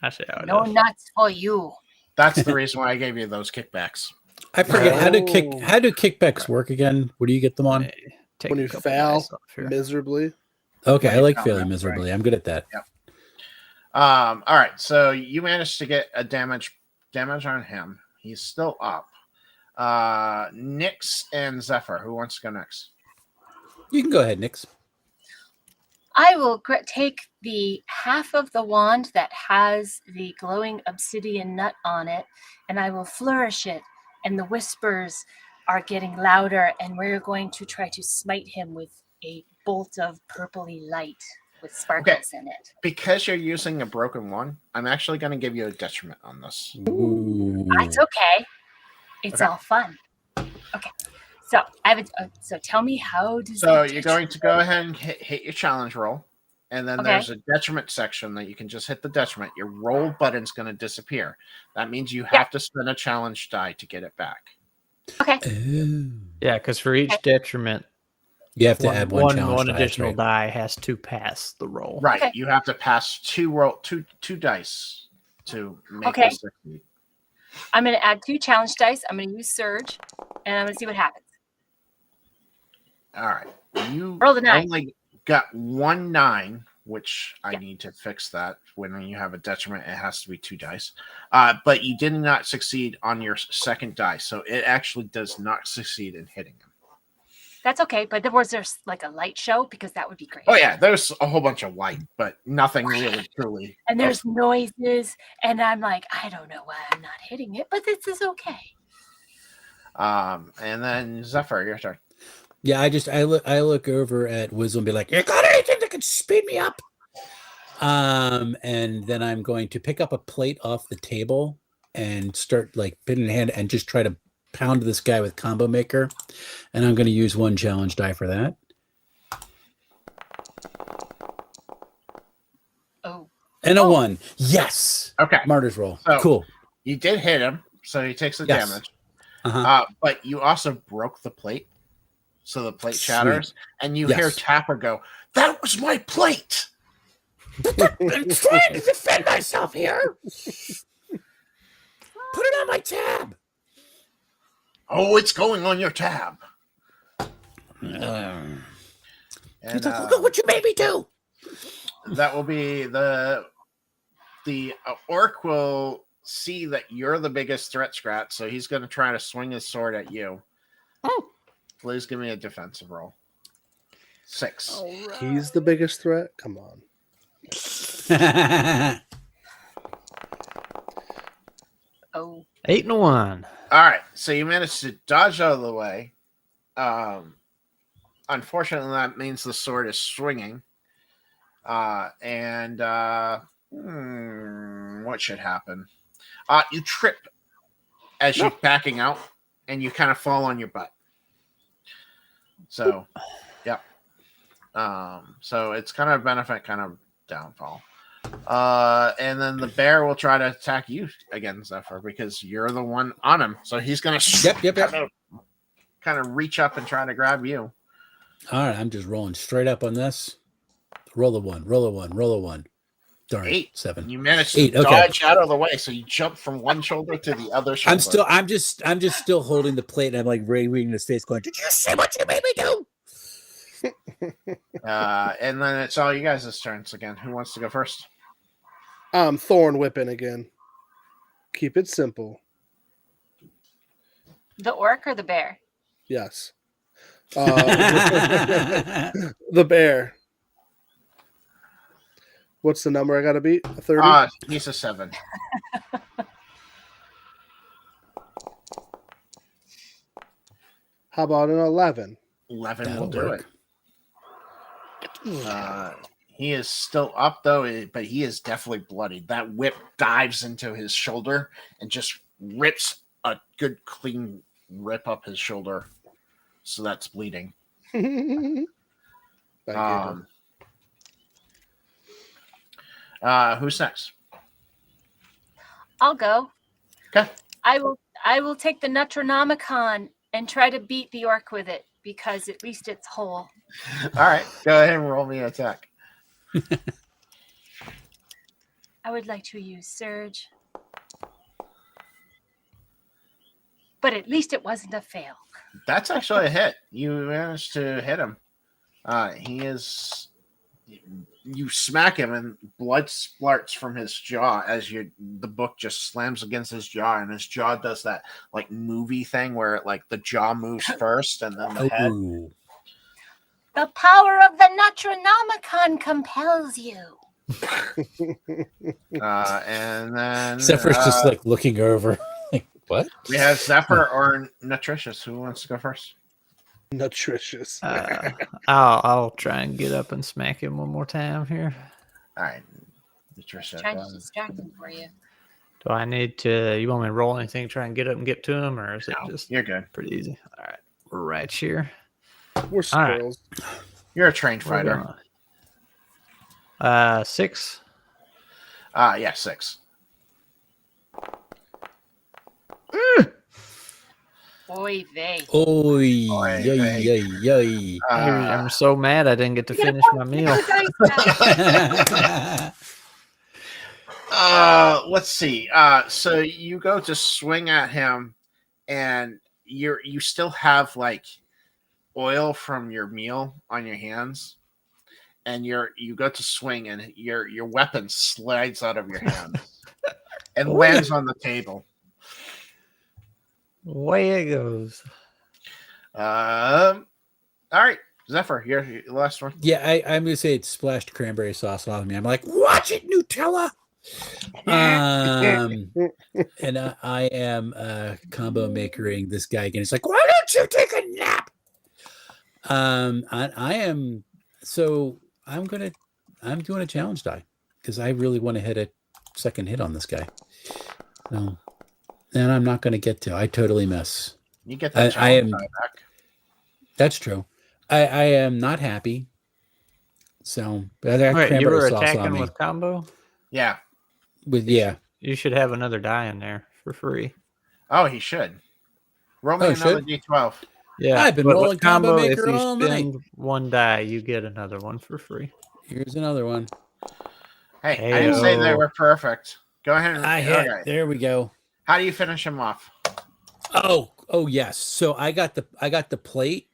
I see how it No is. nuts for you. That's the reason why I gave you those kickbacks. I forget how do kickbacks work again? What do you get them on? Take When a you couple fail dice off here. miserably. Okay, Yeah, I like you failing found that, miserably. I'm good at that. Yep. All right, so you managed to get a damage on him. He's still up. Nyx and Zephyr. Who wants to go next? You can go ahead, Nix. I will take the half of the wand that has the glowing obsidian nut on it, and I will flourish it. And the whispers are getting louder, and we're going to try to smite him with a bolt of purpley light with sparkles in it. Because you're using a broken one, I'm actually going to give you a detriment on this. Ooh. That's okay. It's Okay. all fun. Okay. So I have so tell me how does. So you're going to go ahead and hit your challenge roll, and then Okay. there's a detriment section that you can just hit the detriment. Your roll button's going to disappear. That means you have to spend a challenge die to get it back. Okay. Oh. Yeah, because for each detriment, You have to add one challenge one die, additional right? die has to pass the roll. Right. Okay. You have to pass two dice to make Okay. this succeed. I'm going to add 2 challenge dice. I'm going to use Surge, and I'm going to see what happens. All right. You Roll the 9. only got 1 9, which I need to fix that. When you have a detriment, it has to be 2 dice. But you did not succeed on your second die, so it actually does not succeed in hitting him. That's okay, but there's like a light show because that would be great. Oh yeah, there's a whole bunch of light, but nothing really truly. And there's noises, and I'm like, I don't know why I'm not hitting it, but this is okay. And then Zephyr, your turn. Yeah, I look over at Wizzle and be like, "You got anything that can speed me up?" And then I'm going to pick up a plate off the table and start like pin in hand and just try to pound this guy with Combo Maker. And I'm going to use 1 challenge die for that. Oh. And a 1. Yes. Okay. Martyr's roll. So- Cool. You did hit him, so he takes the Yes. damage. Uh-huh. But you also broke the plate, so the plate shatters, and you Yes. hear Tapper go, "That was my plate." I'm trying to defend myself here. Put it on my tab. Oh, it's going on your tab. Um, And, He's like, look at what you made me do. that will be the orc will see that you're the biggest threat, Skrat, so he's going to try to swing his sword at you. Oh. Please give me a defensive roll. 6. He's the biggest threat. Come on. Oh. 8 and 1. All right, so you managed to dodge out of the way. unfortunately, that means the sword is swinging. What should happen? You trip as you're backing out, and you kind of fall on your butt. So, yep. So it's kind of benefit, kind of downfall. And then the bear will try to attack you again, Zephyr, because you're the one on him. So he's gonna kind of reach up and try to grab you. All right, I'm just rolling straight up on this. Roll a one, roll a one, roll a one. Darn, 8. 7. You managed to dodge out of the way, so you jump from one shoulder to the other shoulder. I'm just still holding the plate, and I'm like reading his face, going, "Did you see what you made me do?" And then it's all you guys' turns again. Who wants to go first? Thorn whipping again. Keep it simple. The orc or the bear? Yes. The bear. What's the number I gotta beat? A 30? He's a 7. How about an 11? 11 That'll will do work. it. He is still up though, but he is definitely bloodied. That whip dives into his shoulder and just rips a good clean rip up his shoulder. So that's bleeding. Thank you. Who's next? I'll go. Okay. I will take the Nutronomicon and try to beat the orc with it because at least it's whole. All right, go ahead and roll me an attack. I would like to use Surge. But at least it wasn't a fail. That's actually a hit. You managed to hit him. He is. You smack him, and blood splurts from his jaw as the book just slams against his jaw, and his jaw does that like movie thing where it, like the jaw moves first, and then the head. The power of the Nutronomicon compels you. And then Zephyr's just like looking over. Like, what? We have Zephyr or Nutritious. Who wants to go first? Nutritious. I'll try and get up and smack him one more time here. All right, Nutritious. Trying to distract him for you. Do I need to? You want me to roll anything, try and get up and get to him, or is it just you're good? Pretty easy. All right, we're right here. We're squirrels. Right. You're a trained fighter. 6. Yeah, 6. Oy vey. Oy, yay. I'm so mad I didn't get to finish my meal. Let's see. So you go to swing at him, and you still have like oil from your meal on your hands, and you go to swing, and your weapon slides out of your hands and lands on the table. Way it goes. All right, Zephyr, you're the last one. Yeah, I'm gonna say it splashed cranberry sauce on me. I'm like, watch it, Nutella. And I am combo makering this guy again. It's like, why don't you take a nap? I am. So I'm doing a challenge die because I really want to hit a second hit on this guy. No. And I'm not going to get to. I totally miss. You get that. I am. Back. That's true. I am not happy. So you were attacking with combo. Yeah. You should have another die in there for free. Oh, he should. Roll me another D12. Yeah, I've been rolling combo maker all night. One die, you get another one for free. Here's another one. Hey, I didn't say they were perfect. Go ahead. Okay. There we go. How do you finish him off? Oh yes. So I got the plate,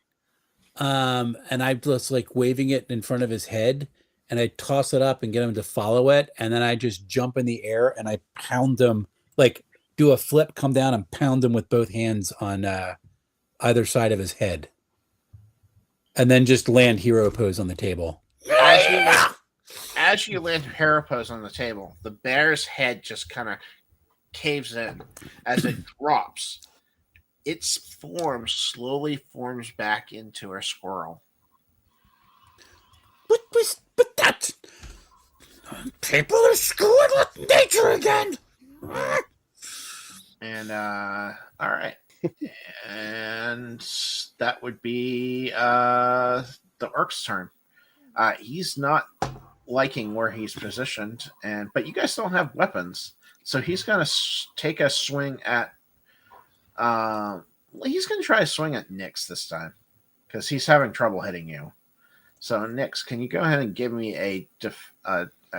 and I'm just like waving it in front of his head, and I toss it up and get him to follow it, and then I just jump in the air and I pound him, like do a flip, come down and pound him with both hands on either side of his head, and then just land hero pose on the table. As you land hero pose on the table, the bear's head just kind of caves in as it drops. Its form slowly forms back into a squirrel. but that people are screwing with nature again. And all right. And that would be the Orc's turn. He's not liking where he's positioned, but you guys don't have weapons, so he's gonna take a swing at. He's gonna try a swing at Nyx this time because he's having trouble hitting you. So Nyx, can you go ahead and give me a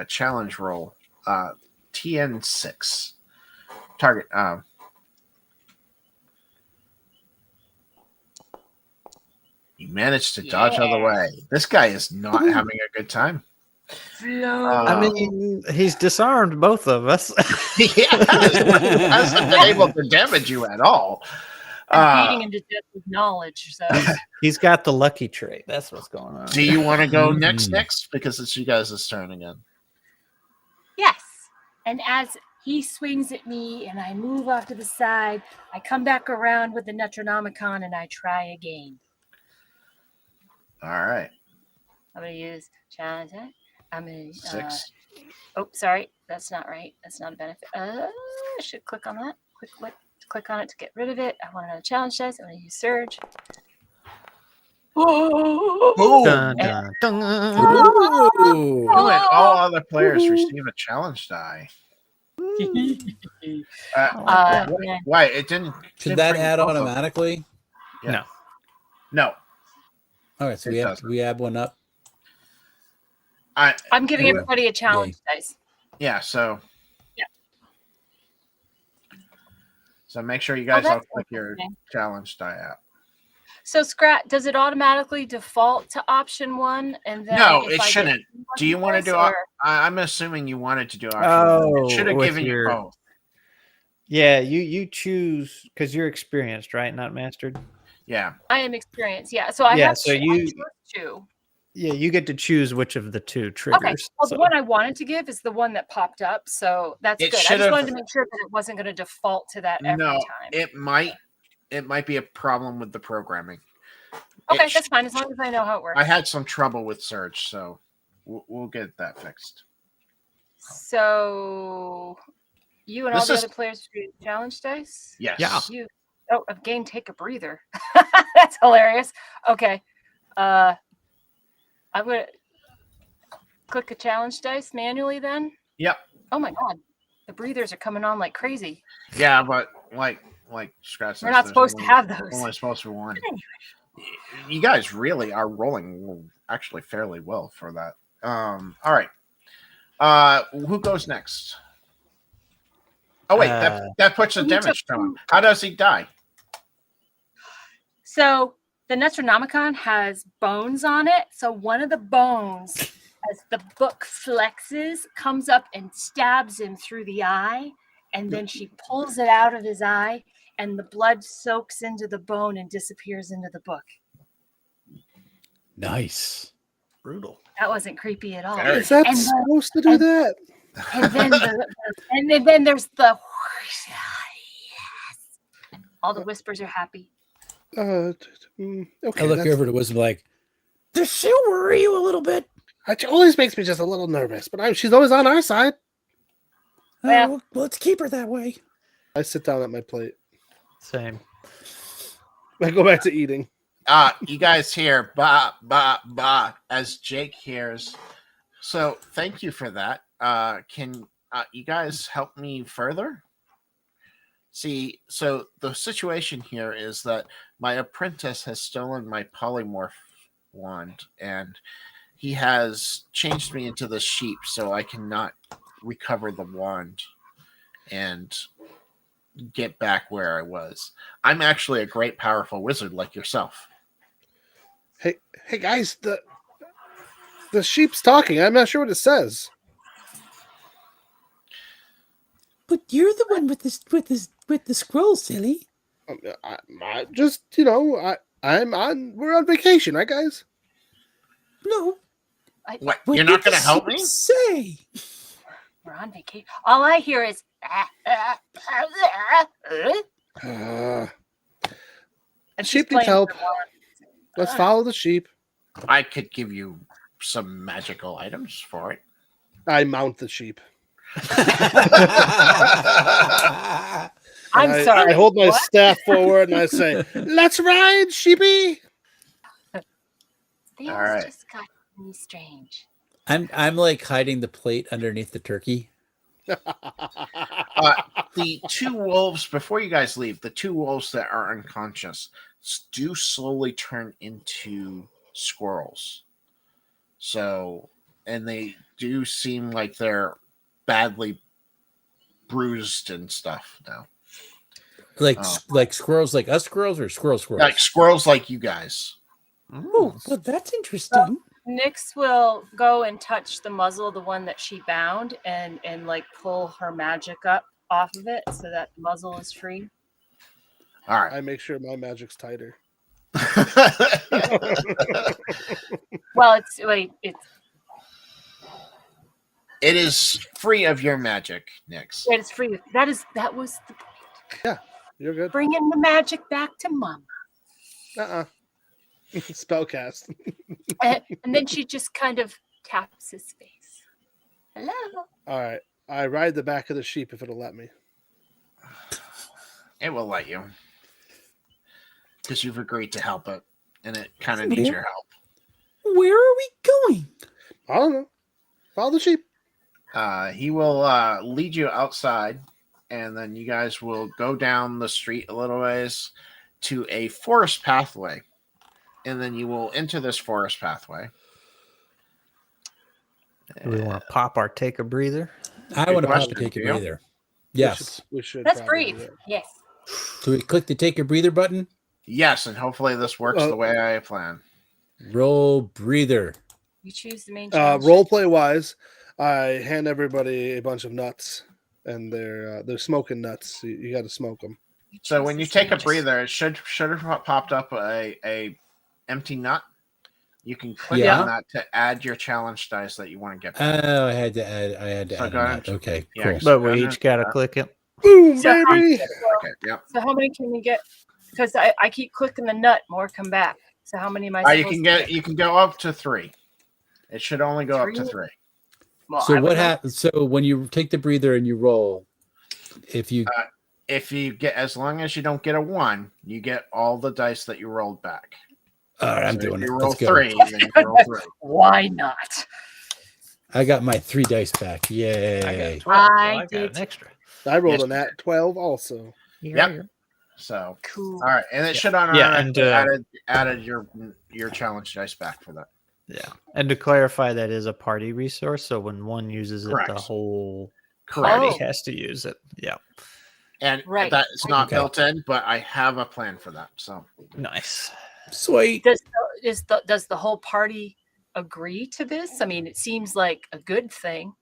challenge roll? TN6 target. You managed to dodge out of the way. This guy is not having a good time. I mean, he's disarmed both of us. He hasn't been able to damage you at all. Beating him to death with knowledge. So he's got the lucky trait. That's what's going on. Do you want to go next? Because it's you guys' turn again. yes. And as he swings at me and I move off to the side, I come back around with the Netronomicon and I try again. All right. I'm going to use challenge. I'm going to 6. Oh, sorry. That's not right. That's not a benefit. I should click on that. Click on it to get rid of it. I want another challenge dice. I'm going to use Surge. Boom. Dun, dun, dun. All other players receive a challenge die. Why? It didn't. Should that add automatically? Yeah. No. All right, so we add one up. I'm giving everybody a challenge dice. Yeah, so. Yeah. So make sure you guys all click your challenge die out. So Skrat, does it automatically default to option 1? And then no, it shouldn't. Do you want to do? I'm assuming you wanted to do option 1. It should have given you both. Yeah, you choose because you're experienced, right? Not mastered. Yeah, I am experienced. Yeah, so I have two. Yeah, you get to choose which of the two triggers. Okay. Well, the one I wanted to give is the one that popped up, so that's good. I just wanted to make sure that it wasn't going to default to that every time. It might be a problem with the programming. Okay, that's fine as long as I know how it works. I had some trouble with Surge, so we'll get that fixed. So you and all the other players do challenge dice? Yes. Yeah. I've gained take a breather. That's hilarious. Okay. I'm going to click a challenge dice manually then? Yep. Oh my God. The breathers are coming on like crazy. Yeah, but like Skrat says, we're not supposed to have those. Only supposed for one. Anyway. You guys really are rolling actually fairly well for that. All right. Who goes next? Oh wait, that puts a damage to him. How does he die? So the Netronomicon has bones on it. So one of the bones, as the book flexes, comes up and stabs him through the eye. And then she pulls it out of his eye, and the blood soaks into the bone and disappears into the book. Nice. Brutal. That wasn't creepy at all. Is that supposed to do that? And then there's the all the whispers are happy. Okay. I look over to Wisdom like, does she worry you a little bit? It always makes me just a little nervous, but she's always on our side. Well, let's keep her that way. I sit down at my plate. Same. I go back to eating. You guys hear ba ba ba as Jake hears. So thank you for that. Can you guys help me further? See, so the situation here is that my apprentice has stolen my polymorph wand, and he has changed me into the sheep, so I cannot recover the wand and get back where I was. I'm actually a great, powerful wizard like yourself. Hey guys, the sheep's talking. I'm not sure what it says. But you're the one with the scroll, silly. I just, we're on vacation, right, guys? No. What? You're not going to help me? Say. We're on vacation. All I hear is. Sheep needs help. Let's follow the sheep. I could give you some magical items for it. I mount the sheep. I'm sorry. I hold my what? staff forward and I say, "Let's ride, sheepy." Things All right. just got really strange. I'm like hiding the plate underneath the turkey. The two wolves, before you guys leave, the two wolves that are unconscious do slowly turn into squirrels. So, and they do seem like they're badly bruised and stuff now. Like squirrels, like us squirrels, or squirrels. Like squirrels like you guys. Oh, well, that's interesting. Nyx will go and touch the muzzle, the one that she bound, and like pull her magic up off of it so that the muzzle is free. All right. I make sure my magic's tighter. Well, it's It is free of your magic, Nyx. it's free. That was the point. You're good. Bringing the magic back to Mama. Spellcast. And then she just kind of taps his face. Hello. All right. I ride the back of the sheep if it'll let me. It will let you. Because you've agreed to help it. And it kind of needs your help. Where are we going? I don't know. Follow the sheep. He will lead you outside, and then you guys will go down the street a little ways to a forest pathway. And then you will enter this forest pathway. Do we want to pop our take a breather? I want to pop question, a take a do you? breather. Yes. We should Let's probably breathe. do it. Yes. So we click the take a breather button. Yes, and hopefully this works the way I plan. Roll breather. You choose the main challenge. Role play wise, I hand everybody a bunch of nuts, and they're smoking nuts. You got to smoke them. So when you take a breather, it should have popped up a empty nut. You can click on that to add your challenge dice that you want to get back. Oh, I had to add a nut. Okay, Yeah, cool. But we each got to click it. Boom, So- baby! Okay, yep. So how many can we get? Because I keep clicking the nut, more come back. So how many am I supposed you can go up to 3. It should only go up to 3. Well, So I what would happens? So when you take the breather and you roll, if you get, as long as you don't get a 1, you get all the dice that you rolled back. all right, I'm So doing if it. you roll Let's go. 3, then you roll 3. Why not? I got my 3 dice back. Yay! I got 12. I I got did. an extra. I rolled Yes, a nat 12 also. Yep. So Cool. all right, and it should on added your challenge dice back for that. Yeah. And to clarify, that is a party resource. So when one uses it, Correct. the whole Correct. party has to use it. Yeah. And Right. that is not Okay. built in, but I have a plan for that. So Nice. Sweet. Does the whole party agree to this? I mean, it seems like a good thing.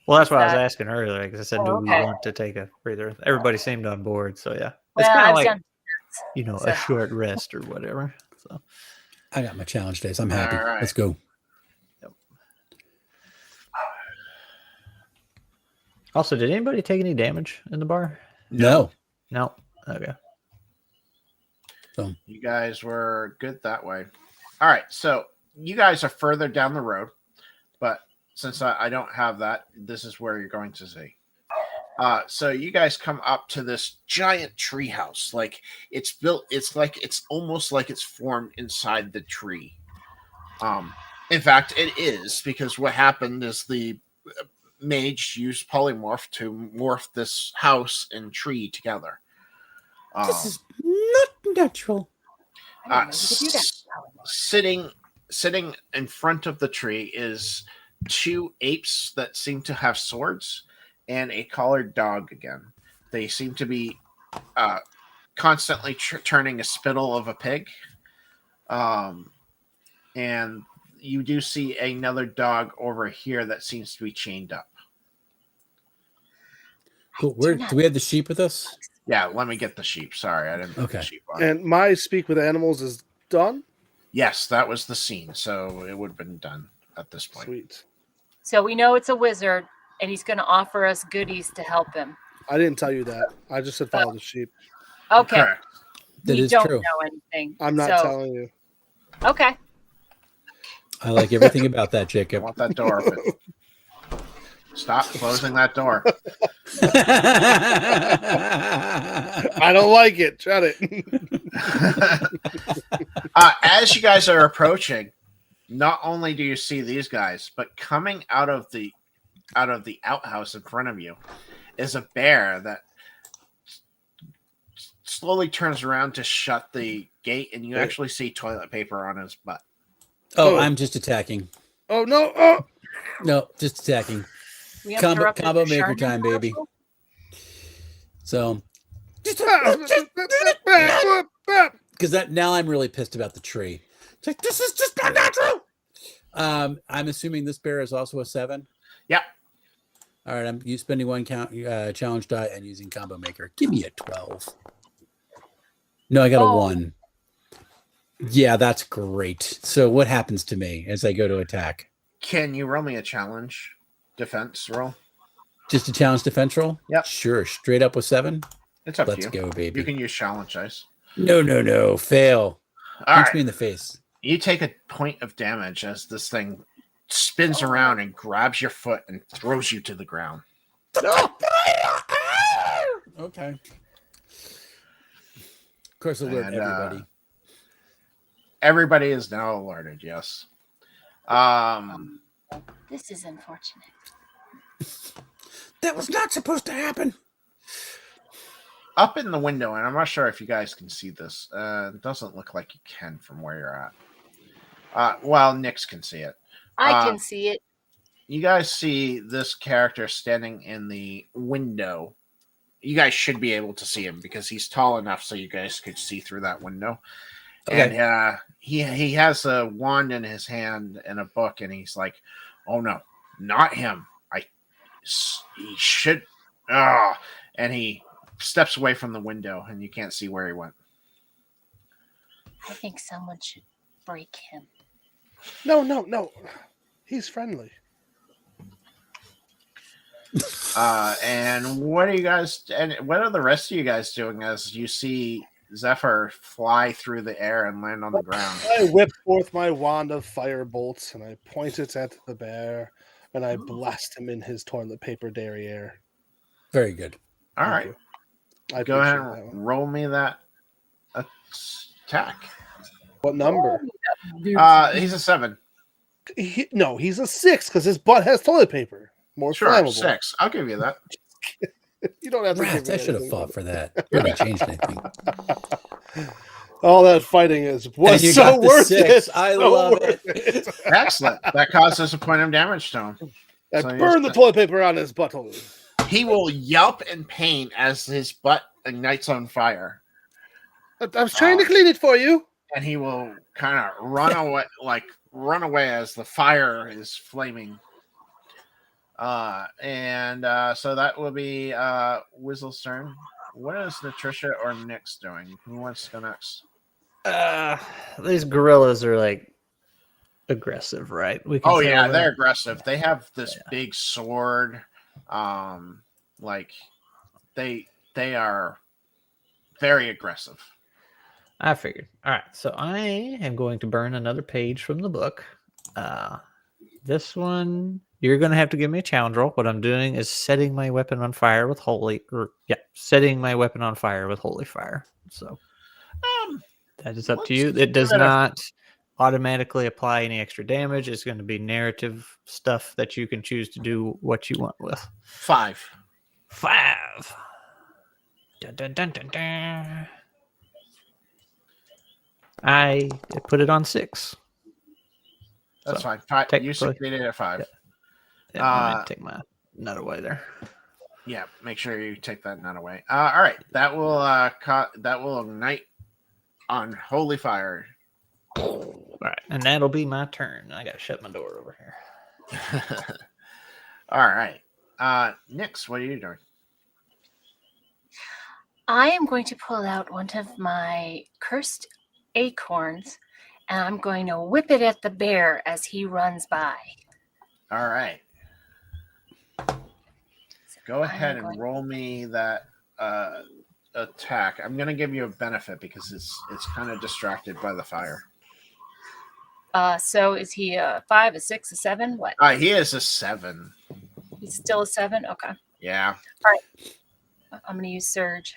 Well, that's what I was that- asking earlier because I said, Oh, do okay. we want to take a breather? Everybody seemed on board. So, yeah. Well, It's kind I've of like, done- a so- short rest or whatever. So, I got my challenge dice. I'm happy. All right. Let's go. also, did anybody take any damage in the bar? No. No. Okay. you guys were good that way. All right, so you guys are further down the road, but since I don't have that, this is where you're going to see. So you guys come up to this giant tree house. Like it's built, it's almost like it's formed inside the tree. In fact, it is, because what happened is the mage used polymorph to morph this house and tree together. This is not natural. I didn't know you could do that. Sitting in front of the tree is 2 apes that seem to have swords and a collared dog again. They seem to be constantly turning a spittle of a pig. And you do see another dog over here that seems to be chained up. Cool. Where do we have the sheep with us? Yeah, let me get the sheep. Sorry, I didn't put Okay. the sheep on. And my speak with animals is done. Yes, that was the scene, so it would have been done at this point. Sweet. So we know it's a wizard, and he's going to offer us goodies to help him. I didn't tell you that. I just said follow the sheep. Okay. Correct. That we is don't true. know anything. I'm not so, telling you. Okay. I like everything about that, I Jacob. want that door open. Stop closing that door. I don't like it. Shut it. As you guys are approaching, not only do you see these guys, but coming out of the outhouse in front of you is a bear that slowly turns around to shut the gate, and you actually see toilet paper on his butt. Oh, I'm just attacking. Oh no! Oh no, just attacking. Combo maker time, baby. So, because now I'm really pissed about the tree. It's like, this is just not natural. I'm assuming this bear is also a 7. Yep. All right, I'm spending 1 challenge die and using combo maker. Give me a 12. No, I got a 1. Yeah, that's great. So what happens to me as I go to attack? Can you roll me a challenge defense roll? Just a challenge defense roll? Yep. Sure. Straight up with 7? It's up to you. Let's go, baby. You can use challenge dice. No. Fail. Punch me in the face. You take a point of damage as this thing spins around and grabs your foot and throws you to the ground. Okay. Of course, alert everybody. Everybody is now alerted, yes. This is unfortunate. That was not supposed to happen. Up in the window, and I'm not sure if you guys can see this. It doesn't look like you can from where you're at. Well, Nyx can see it. I can see it. You guys see this character standing in the window. You guys should be able to see him because he's tall enough so you guys could see through that window. Okay. And he has a wand in his hand and a book, and he's like, "Oh no, not him! He should." And he steps away from the window, and you can't see where he went. I think someone should break him. No. He's friendly. And what are you guys? And what are the rest of you guys doing as you see Zephyr fly through the air and land on the ground? I whip forth my wand of fire bolts and I point it at the bear and I blast him in his toilet paper derriere. Very good. All right. Go ahead and roll me that attack. What number? He's a 7. He's a 6 because his butt has toilet paper. More flammable. 6. I'll give you that. You don't have to. Rats, I should have fought for that. Really changed anything. All that fighting was so worth 6. it. I love it. Excellent. That causes a point of damage to him. I burned the toilet paper on his butthole. He will yelp in pain as his butt ignites on fire. I was trying to clean it for you. And he will kind of run away as the fire is flaming. So that will be Whistle's turn. What is Natricia or Nyx doing? Who wants to go next? These gorillas are like aggressive, right? They're aggressive. They have this big sword. They are very aggressive. I figured. All right, so I am going to burn another page from the book. This one, you're going to have to give me a challenge roll. What I'm doing is setting my weapon on fire with holy fire. So that is up to you. It does not automatically apply any extra damage. It's going to be narrative stuff that you can choose to do what you want with. 5. Dun, dun, dun, dun, dun. I put it on 6. That's fine. You succeeded at 5. Yeah, I'm gonna take my nut away there. Yeah, make sure you take that nut away. All right, that will ignite on holy fire. All right, and that'll be my turn. I gotta shut my door over here. All right, Nyx, what are you doing? I am going to pull out one of my cursed acorns, and I'm going to whip it at the bear as he runs by. All right. Go ahead and roll me that attack. I'm going to give you a benefit because it's kind of distracted by the fire. So is he a 5, a 6, a 7? What? He is a 7. He's still a 7? Okay. Yeah. All right. I'm going to use Surge.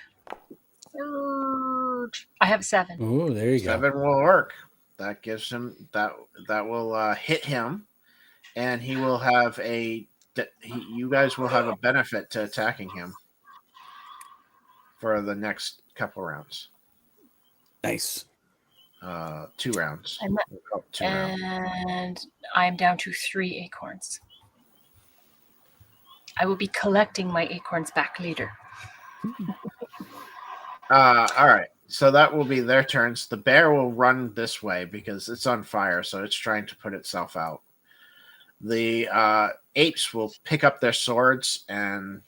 Surge. I have a 7. Oh, there you 7 go. will work. That gives him that will hit him, and he will have you guys will have a benefit to attacking him for the next couple rounds. Nice. 2 rounds. And I'm down to 3 acorns. I will be collecting my acorns back later. All right. So that will be their turns. The bear will run this way because it's on fire, so it's trying to put itself out. The apes will pick up their swords and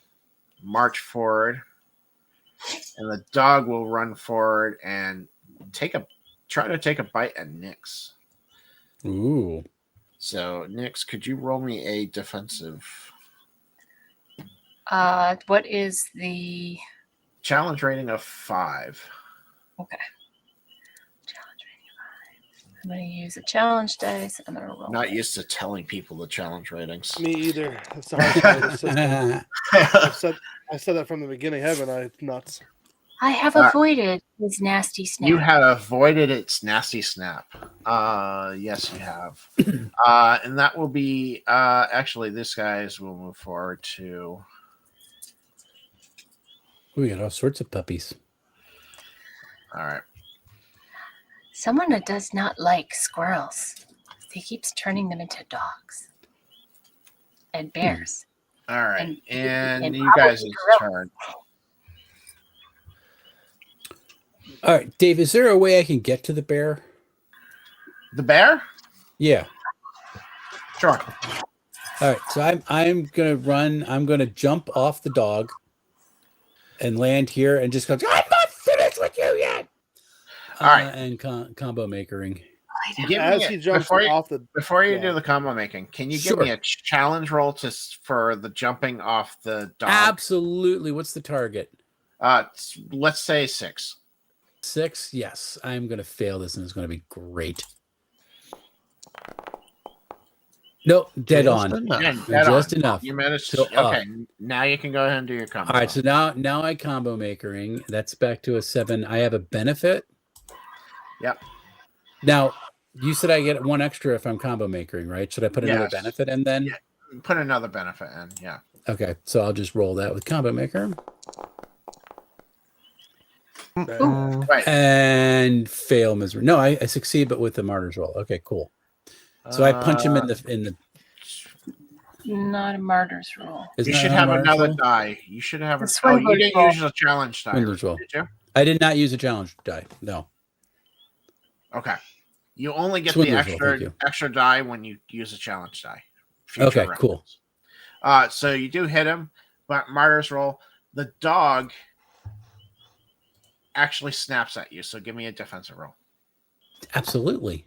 march forward, and the dog will run forward and try to take a bite at Nyx. Ooh. So, Nyx, could you roll me a defensive? What is the challenge rating of 5? Okay. Challenge rating 5. I'm going to use a challenge dice. I'm going to roll. Not used to telling people the challenge ratings. Me either. It's a hard part of the system. I said that from the beginning, haven't I? Nuts. I have avoided his nasty snap. You have avoided its nasty snap. Yes, you have. And that will be actually this guys will move forward to. We got all sorts of puppies. All right. Someone that does not like squirrels. He keeps turning them into dogs and bears. All right. And you probably guys' gorillas. turn. All right, Dave, is there a way I can get to the bear? The bear? Yeah. Sure. All right, so I'm gonna run. I'm gonna jump off the dog and land here and just go. I'm not finished with you yet. All right. And combo makering. Before you do the combo making, can you give me a challenge roll for the jumping off the dog? Absolutely. What's the target? Let's say 6. 6? Yes. I'm going to fail this, and it's going to be great. Nope, dead on. Just enough. You managed to. Okay, now you can go ahead and do your combo. All right, so now I combo makering. That's back to a 7. I have a benefit. Yep. Now, you said I get 1 extra if I'm combo makering, right? Should I put another benefit in then? Yeah. Put another benefit in, yeah. Okay, so I'll just roll that with combo maker. Right. And fail misery. No, I succeed, but with the martyr's roll. Okay, cool. So I punch him in the. Not a martyr's roll. You should have another die. You should have a. Oh, you didn't use a challenge die. Did you? I did not use a challenge die. No. Okay. You only get the extra die when you use a challenge die. Okay, cool. So you do hit him, but martyr's roll. The dog actually snaps at you. So give me a defensive roll. Absolutely.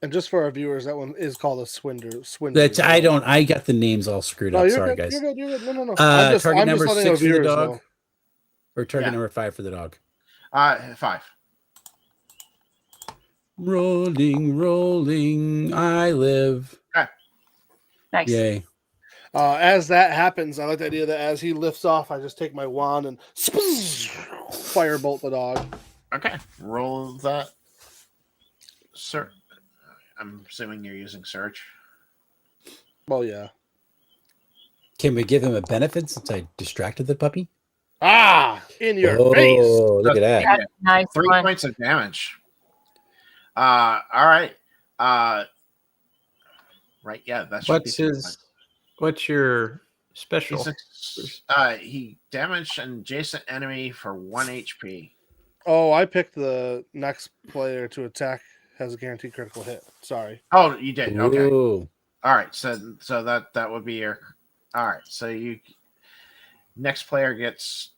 And just for our viewers, that one is called a swindler. That's I got the names all screwed up. Sorry, good, guys. You're good. No. Target number 6 for the dog, or target number 5 for the dog. 5. Rolling, I live. Okay. Nice. Yay. As that happens, I like the idea that as he lifts off, I just take my wand and firebolt the dog. Okay. Roll that. Sir, I'm assuming you're using search. Well, yeah. Can we give him a benefit since I distracted the puppy? In your face. Look at that. That's nice 3 one. points of damage. All right. Right. Yeah. That's what's your special? He damaged an adjacent enemy for 1 HP. Oh, I picked the next player to attack has a guaranteed critical hit. Sorry. Oh, you did. Okay. Ooh. All right. So that would be your. All right. So next player gets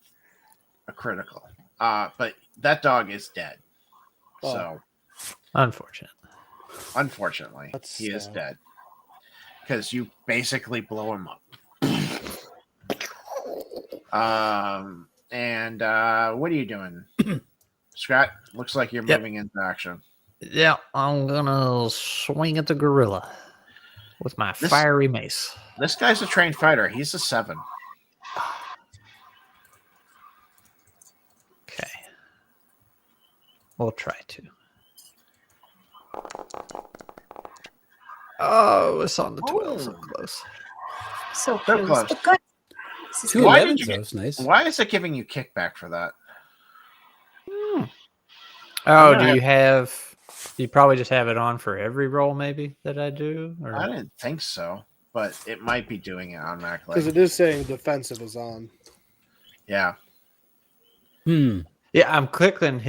a critical. But that dog is dead. So. Unfortunately, he is dead because you basically blow him up. And what are you doing, Skrat? Looks like you're moving into action. Yeah, I'm gonna swing at the gorilla with my fiery mace. This guy's a trained fighter. He's a 7. Okay. We'll try to. Oh, it's on the 12. So close. So So close. close. But good. This is Two good. Why 11s, did you that get- was nice. Why is it giving you kickback for that? Oh, Yeah. do you have? You probably just have it on for every roll, maybe that I do. Or I didn't think so, but it might be doing it automatically. Because it is saying defensive is on. Yeah. yeah, I'm clicking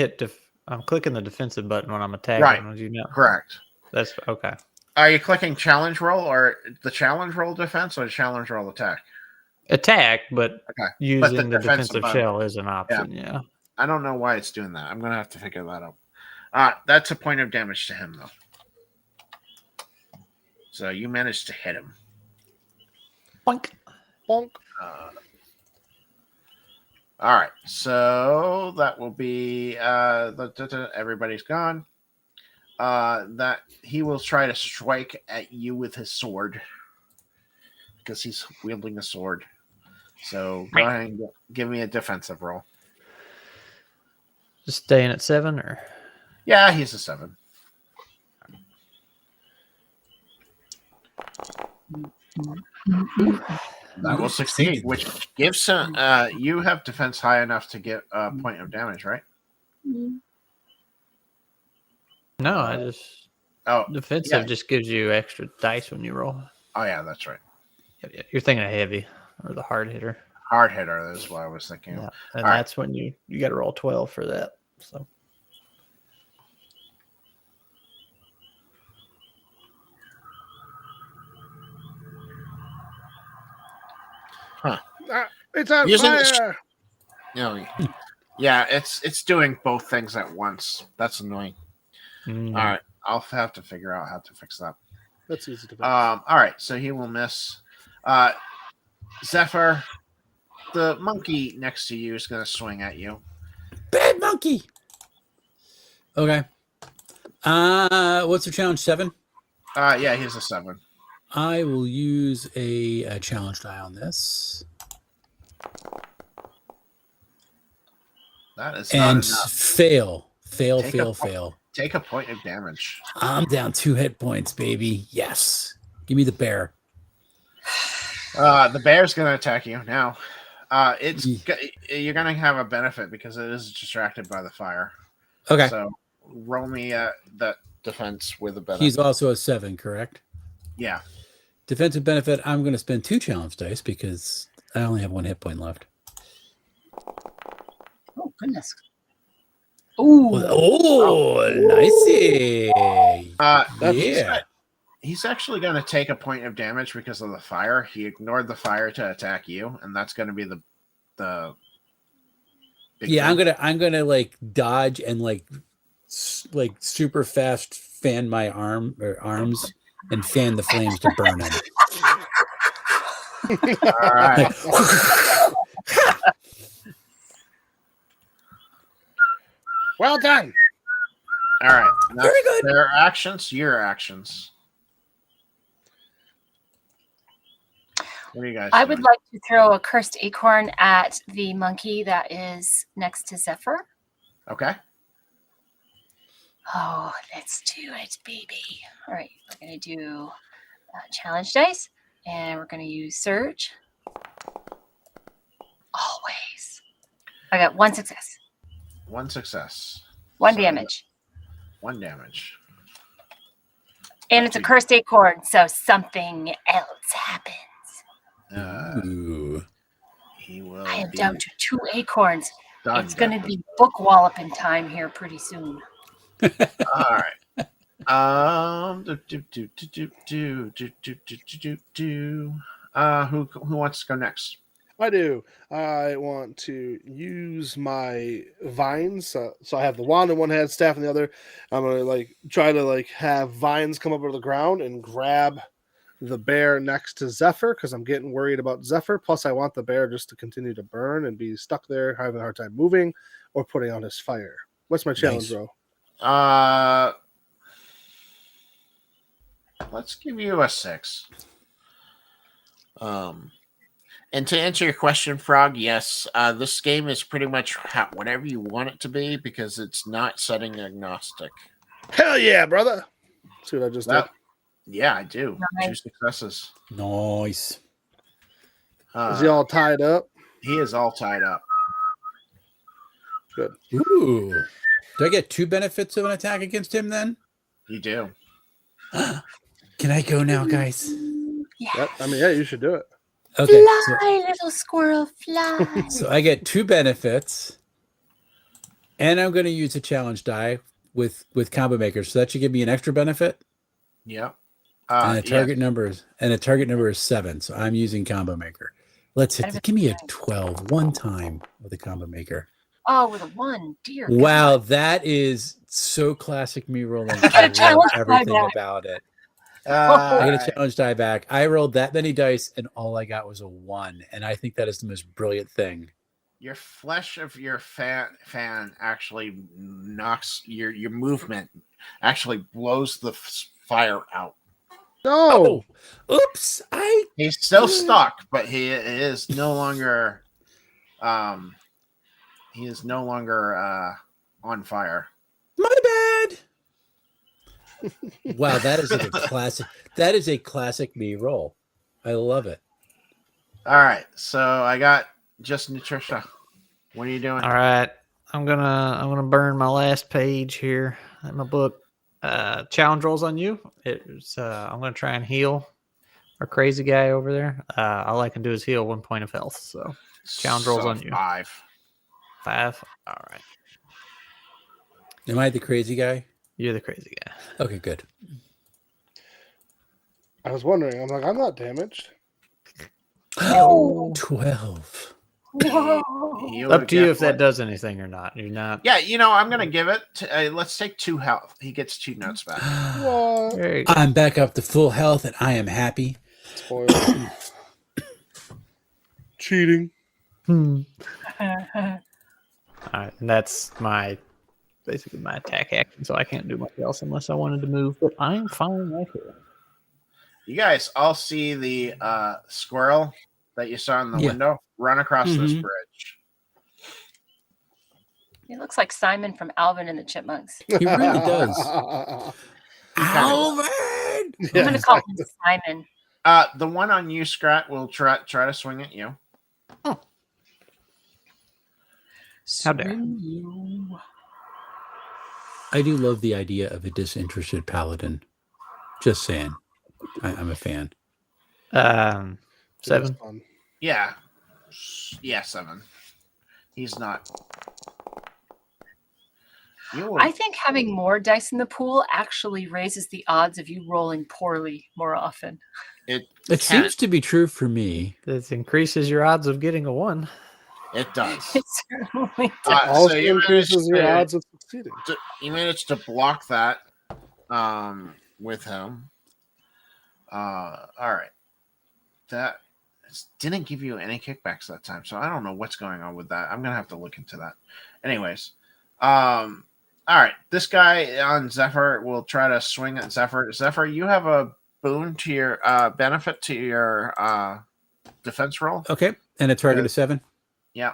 I'm clicking the defensive button when I'm attacking. Right. As you know, Correct. that's okay. Are you clicking challenge roll or the challenge roll defense or the challenge roll attack? Attack, but Okay. using the defensive defensive button. shell is an option. Yeah. I don't know why it's doing that. I'm going to have to figure that out. That's a point of damage to him, though. So you managed to hit him. Boink. Bonk. All right. So that will be everybody's gone. That he will try to strike at you with his sword because he's wielding a sword. So go ahead and give me a defensive roll. Just staying at 7, or Yeah, he's a 7. That will succeed, which gives you have defense high enough to get a point of damage, right? no? I just defensive just gives you extra dice when you roll. Oh yeah, that's right. Yeah, you're thinking of heavy or the hard hitter. Hard hitter is what I was thinking. Yeah, and All that's when you got to roll 12 for that. So It's on Using the fire. Yeah, it's doing both things at once. That's annoying. All right, I'll have to figure out how to fix that. That's easy to fix. All right, so he will miss. Zephyr, the monkey next to you is going to swing at you. Bad monkey. Okay. What's the challenge? 7? Yeah, he's a 7. I will use a challenge die on this. That is And not enough. fail. Take Fail. Take a point of damage. I'm down 2 hit points, baby. Yes. Give me the bear. The bear's going to attack you now. You're going to have a benefit because it is distracted by the fire. Okay. So roll me that defense with a benefit. He's also a 7, correct? Yeah. Defensive benefit, I'm going to spend 2 challenge dice because I only have 1 hit point left. Oh, goodness. Ooh. Oh, nicey. Yeah. He's actually going to take a point of damage because of the fire. He ignored the fire to attack you, and that's going to be the big Yeah, thing. I'm gonna like dodge and like super fast fan my arms and fan the flames to burn him. All right. Well done. All right. That's Very good. Their actions, your actions. What do you guys I doing? would like to throw a cursed acorn at the monkey that is next to Zephyr. Okay. Oh, let's do it, baby. All right, we're going to do challenge dice, and we're going to use Surge. Always. I got 1 success. 1 success. 1 So, damage. 1 damage. And it's a cursed acorn, so something else happens. Ooh. He will. I am be down to 2 acorns. done. It's going to be book walloping time here pretty soon. All right. Who wants to go next? I do. I want to use my vines. So I have the wand in one hand, staff in the other. I'm gonna try to have vines come up out of the ground and grab the bear next to Zephyr because I'm getting worried about Zephyr. Plus, I want the bear just to continue to burn and be stuck there, having a hard time moving or putting out his fire. What's my challenge, Nice. bro? let's give you a 6. And to answer your question, Frog, yes, this game is pretty much whatever you want it to be because it's not setting agnostic. Hell yeah, brother! See what I just did? Yeah, I do. Nice. 2 successes. Nice. Is he all tied up? He is all tied up. Good. Ooh. Do I get 2 benefits of an attack against him then? You do. Can I go now, guys? Yeah. Yep. I mean, yeah, you should do it. Okay. Fly, little squirrel, fly. So I get 2 benefits, and I'm going to use a challenge die with Combo Maker. So that should give me an extra benefit. Yep. And the target number is 7. So I'm using Combo Maker. Let's hit. Give me a 12 one time with a Combo Maker. Oh, with a 1, dear. Wow, God. that is so classic me rolling. I got a challenge die everything back. about it. I I got a challenge die back. I rolled that many dice, and all I got was a 1. And I think that is the most brilliant thing. Your flesh of your fan actually knocks your movement, actually blows the fire out. No. Oops! He's still stuck, but he is no longer. He is no longer on fire. My bad. Wow, that is like a classic. That is a classic me roll. I love it. All right, so I got just Nutritia. What are you doing? All right, I'm gonna burn my last page here in my book. Challenge rolls on you. I'm gonna try and heal our crazy guy over there. All I can do is heal 1 point of health. So challenge rolls on you. 5. 5. All right, Am I the crazy guy? you're the crazy guy. Okay, good. I was wondering. I'm like, I'm not damaged. Oh. 12. Whoa. Up to you if that does anything or not. You're not. Yeah, I'm gonna give it. Let's take 2 health. He gets 2 notes back. What? Very good. I'm back up to full health, and I am happy. Spoiled. Cheating. All right, and that's basically my attack action, so I can't do much else unless I wanted to move. But I'm fine right here. You guys all see the squirrel that you saw in the Yeah. window run across this Mhm. bridge. He looks like Simon from Alvin and the Chipmunks. He really does. Alvin! I'm Yeah, going to call him Simon. The one on you, Skrat, will try to swing at you. How dare. I do love the idea of a disinterested paladin. Just saying. I'm a fan. 7. fun. Yeah, 7. He's not. I think having more dice in the pool actually raises the odds of you rolling poorly more often. It Seems to be true for me. This increases your odds of getting a 1. It does. It certainly does. Also So you increases your managed odds of succeeding. You managed to block that with him. All right. That didn't give you any kickbacks that time, so I don't know what's going on with that. I'm gonna have to look into that. Anyways, all right. This guy on Zephyr will try to swing at Zephyr. Zephyr, you have a boon to your benefit to your defense roll. Okay. And a target of 7? Yeah.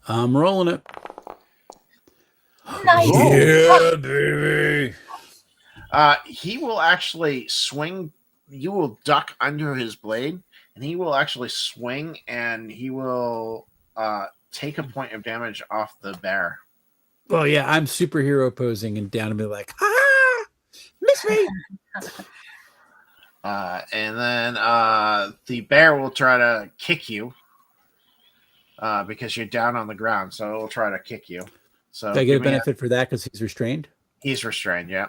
I'm rolling it. Nice. Yeah, baby. He will actually swing. You will duck under his blade, and he will actually swing, and he will take a point of damage off the bear. Well, yeah, I'm superhero posing and down to be like, ah, miss me. And then the bear will try to kick you because you're down on the ground, so it will try to kick you. So Do I get a benefit for that because he's restrained? He's restrained, yeah.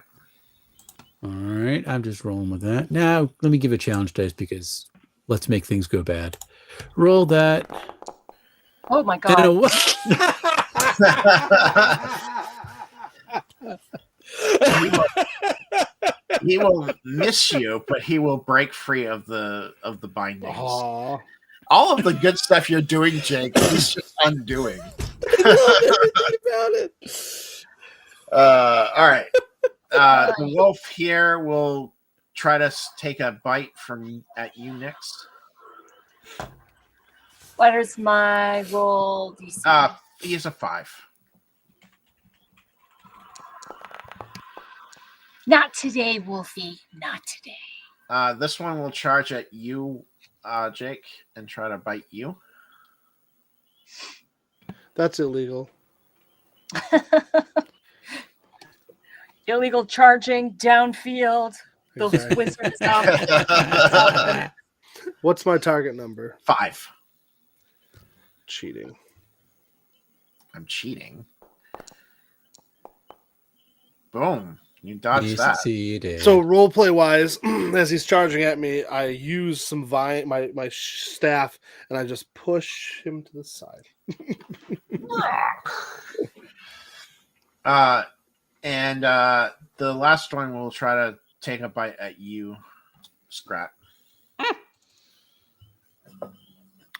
All right, I'm just rolling with that. Now, let me give a challenge dice because let's make things go bad. Roll that. Oh my And a god. He will miss you, but he will break free of the bindings. Aw. All of the good stuff you're doing, Jake, he's just undoing. about it. All right. The wolf here will try to take a bite at you, Nyx. What is my roll DC? He is a 5. Not today, Wolfie. Not today. This one will charge at you, Jake, and try to bite you. That's illegal. Illegal charging downfield. Those Exactly. wizards out. What's my target number? 5. Cheating. I'm cheating. Boom. You dodged You that. succeeded. So roleplay wise, as he's charging at me, I use some my staff and I just push him to the side. And the last one will try to take a bite at you, Skrat.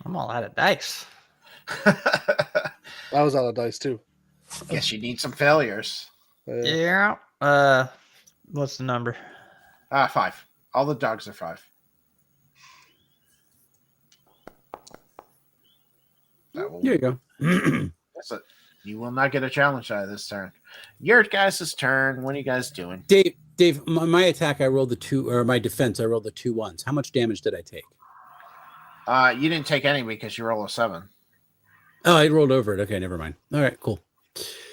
I'm all out of dice. I was out of dice too. Guess you need some failures. Yeah. What's the number? 5. All the dogs are 5. Here you go. That's it. You will not get a challenge die this turn. Your guys' turn. What are you guys doing? Dave, my attack, I rolled the 2, or my defense, I rolled the 2 ones. How much damage did I take? You didn't take any because you roll a 7. Oh, I rolled over it. Okay, never mind. All right, cool.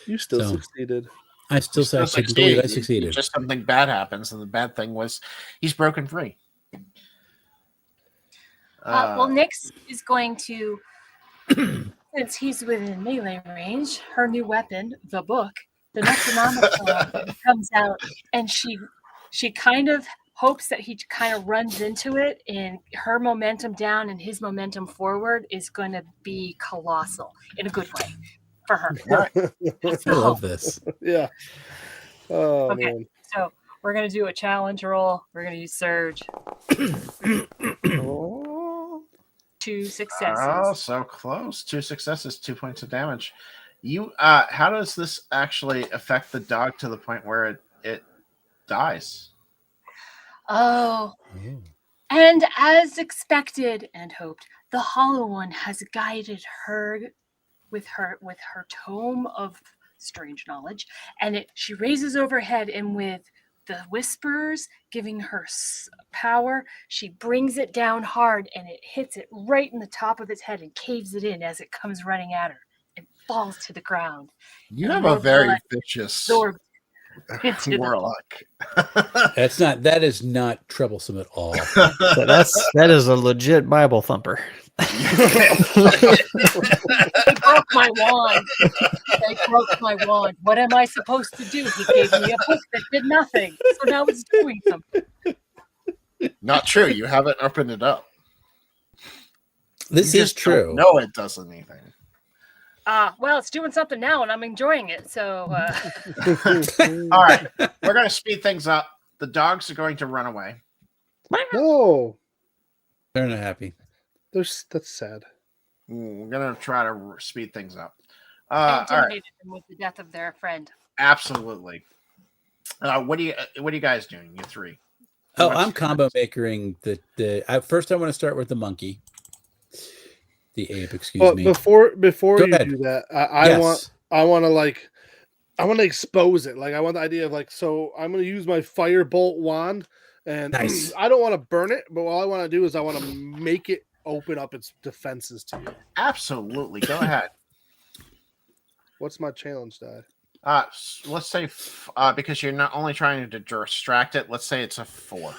You still succeeded. I still said I believe I succeeded. Just something bad happens, and the bad thing was he's broken free. Well, Nyx is going to, since he's within melee range, her new weapon, the book, the Necronomicon, comes out, and she kind of hopes that he kind of runs into it, and her momentum down and his momentum forward is going to be colossal in a good way for her. I love this. Yeah. Oh, Okay, man. so we're going to do a challenge roll. We're going to use Surge. Oh. 2 successes. Oh, so close. 2 successes, 2 points of damage. You, how does this actually affect the dog to the point where it dies? Oh. And as expected and hoped, the Hollow One has guided her with her tome of strange knowledge, and she raises overhead, and with the whispers giving her power, she brings it down hard, and it hits it right in the top of its head and caves it in as it comes running at her. It falls to the ground. You have a very vicious warlock. That is not troublesome at all. So that is a legit Bible thumper. They broke my wand. They broke my wand. What am I supposed to do? He gave me a book that did nothing. So now it's doing something. Not true. You haven't opened it up. This is true. No, it does anything. Well, it's doing something now, and I'm enjoying it. So, all right, we're going to speed things up. The dogs are going to run away. No, they're not happy. That's sad. We're going to try to speed things up. I All intimidated right. them with the death of their friend. Absolutely. What are you guys doing? You 3. Oh, I'm combo makering first. I want to start with the monkey. The ape, excuse me. Before you ahead. do that, I want to expose it. Like, I want the idea of, like, so I'm going to use my firebolt wand, and nice. I don't want to burn it, but all I want to do is I want to make it open up its defenses to you. Absolutely. Go ahead. What's my challenge die? Let's say because you're not only trying to distract it. Let's say it's a 4.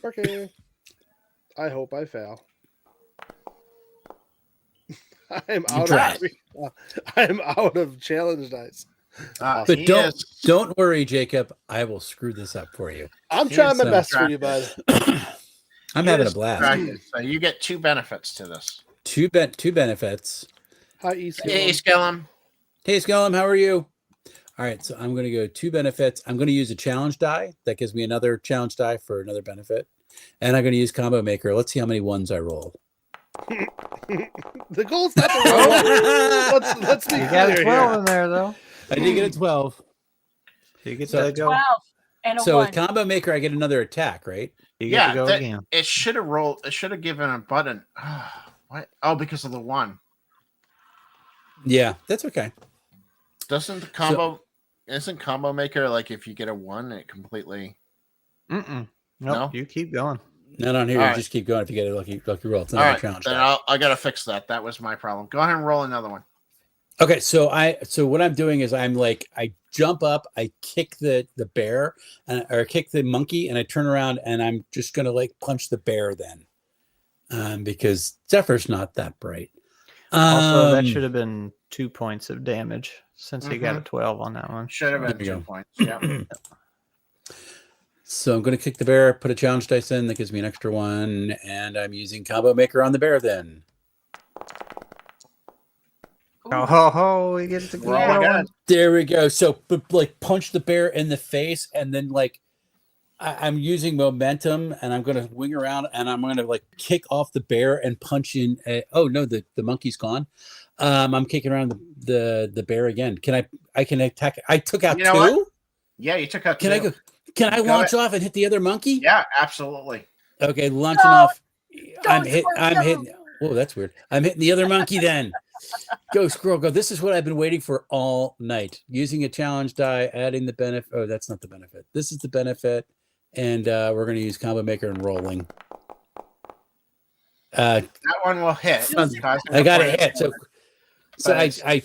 Okay. I hope I fail. I am out of challenge dice. But don't worry, Jacob. I will screw this up for you. I'm trying my best for you, bud. I'm having a blast. So you get 2 benefits to this. Two benefits. Hi, East. Hey, Skellum. Hey, Skellum, how are you? All right, so I'm going to go 2 benefits. I'm going to use a challenge die. That gives me another challenge die for another benefit. And I'm going to use combo maker. Let's see how many ones I roll. The goal's not to roll. Let's be You got a clear 12 here. in there, though. I did get a 12. You get So- to go. 12. And a So 1. with Combo Maker, I get another attack, right? You get to go that, again. it should have rolled. It should have given a button. What? Oh, because of the 1. Yeah, that's okay. Doesn't the combo? Isn't Combo Maker like if you get a 1, it completely? Nope, No? you keep going. Not on here. All You right. just keep going if you get a lucky roll. It's All another right, challenge. then I gotta fix that. That was my problem. Go ahead and roll another one. Okay, so what I'm doing is I jump up, I kick the bear or kick the monkey, and I turn around and I'm just gonna like punch the bear then, because Zephyr's not that bright. Also, that should have been 2 points of damage since he got a 12 on that one. Should have been There you 2 go. points. Yeah. So I'm gonna kick the bear, put a challenge dice in that gives me an extra 1, and I'm using Combo Maker on the bear then. Oh, ho, ho, we get to Roll again. There we go. So, like, punch the bear in the face, and then like, I'm using momentum, and I'm gonna wing around, and I'm gonna like kick off the bear and punch in. Oh no, the monkey's gone. I'm kicking around the bear again. I can attack. I took out 2. What? Yeah, you took out 2. Can I go? Can I launch off and hit the other monkey? Yeah, absolutely. Okay, launching off. I'm Don't hitting. Whoa, that's weird. I'm hitting the other monkey then. Go, squirrel, go. This is what I've been waiting for all night. Using a challenge die, adding the benefit. Oh, that's not the benefit. This is the benefit. And we're going to use Combo Maker and rolling. That one will hit. I got it hit. So But I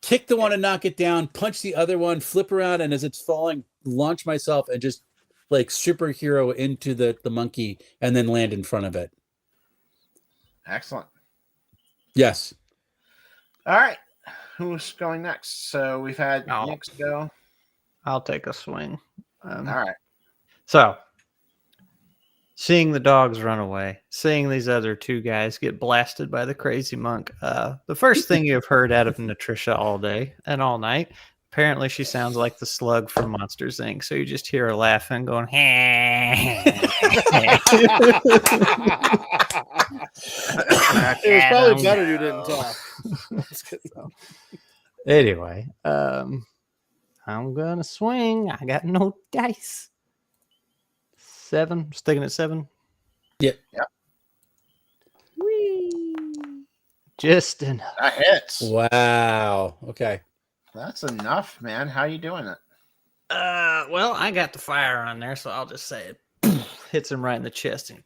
kick the one and knock it down, punch the other one, flip around, and as it's falling, launch myself and just like superhero into the monkey and then land in front of it. Excellent. Yes. All right. Who's going next? So we've had Nick's go. I'll take a swing. All right. So, seeing the dogs run away, seeing these other 2 guys get blasted by the crazy monk, the first thing you've heard out of Natricia all day and all night, apparently she sounds like the slug from Monsters, Inc. So you just hear her laughing, going, It was probably better you didn't talk. Anyway, I'm gonna swing. I got no dice. 7, sticking at 7. Yep. Whee! Just enough. That hits. Wow. Okay. That's enough, man. How you doing it? Well, I got the fire on there, so I'll just say it hits him right in the chest and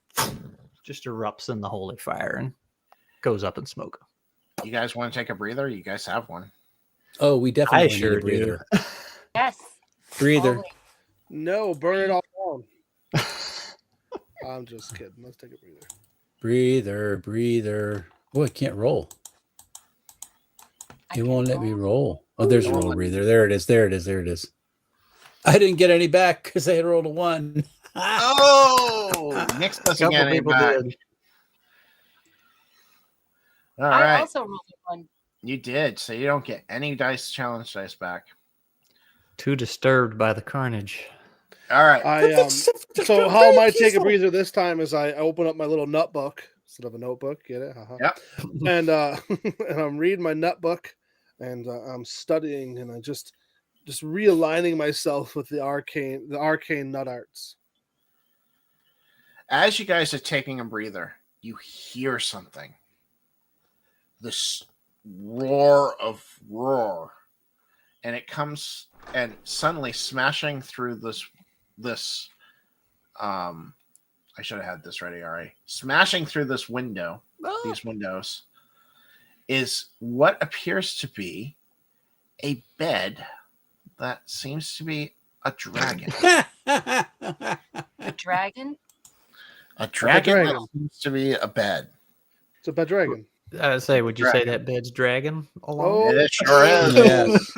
just erupts in the holy fire and goes up in smoke. You guys want to take a breather? You guys have one. Oh, we definitely I need sure a breather. Yes. Breather. Always. No, burn it all down. I'm just kidding. Let's take a breather. Breather. Boy, I can't roll. I It can won't let me roll. roll. Oh, there's a roll breather. There it is. I didn't get any back because I had rolled a 1. Oh, Nick's doesn't get any back. All I right. also rolled a 1. You did. So you don't get any challenge dice back. Too disturbed by the carnage. All right. So how I might take a breather this time is I open up my little nut book instead of a notebook. Get it? Yep. And and I'm reading my nut book, and I'm studying, and I just realigning myself with the arcane nut arts. As you guys are taking a breather, you hear something. This roar, and it comes and suddenly smashing through this I should have had this ready already. Smashing through this window, these windows, is what appears to be a bed that seems to be a dragon. A dragon? A dragon that seems to be a bed. It's a bed dragon. I would say, would you say that bed's dragon along? Oh, It sure is. Yes.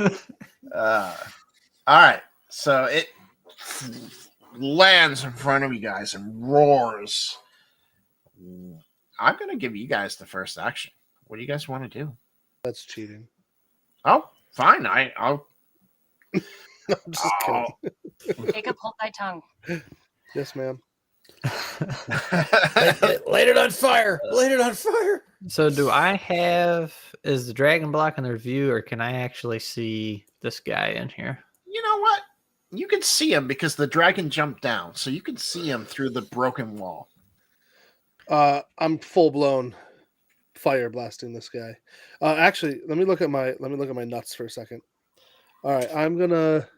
All right. So it lands in front of you guys and roars. I'm going to give you guys the first action. What do you guys want to do? That's cheating. Oh, fine. I'll. I'm just kidding. Jacob, hold my tongue. Yes, ma'am. Light it on fire. Light it on fire. So is the dragon blocking their view, or can I actually see this guy in here? You know what? You can see him because the dragon jumped down, so you can see him through the broken wall. I'm full blown fire blasting this guy. Actually, let me look at my nuts for a second. All right, I'm gonna.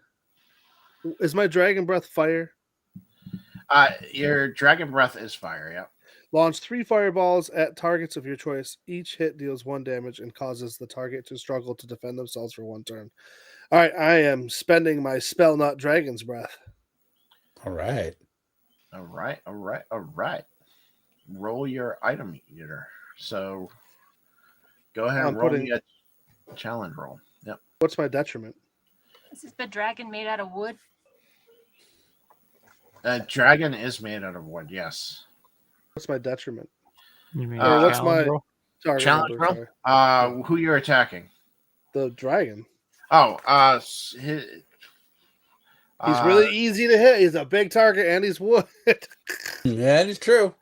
Is my dragon breath fire? Your dragon breath is fire. Yeah. Launch 3 fireballs at targets of your choice. Each hit deals 1 damage and causes the target to struggle to defend themselves for 1 turn. All right, I am spending my spell not dragon's breath. All right. Roll your item eater. So go ahead and roll me a challenge roll. Yep. What's my detriment? Is this the dragon made out of wood? Dragon is made out of wood, yes. What's my detriment? You mean what's my target challenge number, roll? Who you're attacking? The dragon. Oh, he's really easy to hit. He's a big target and he's wood. That is true.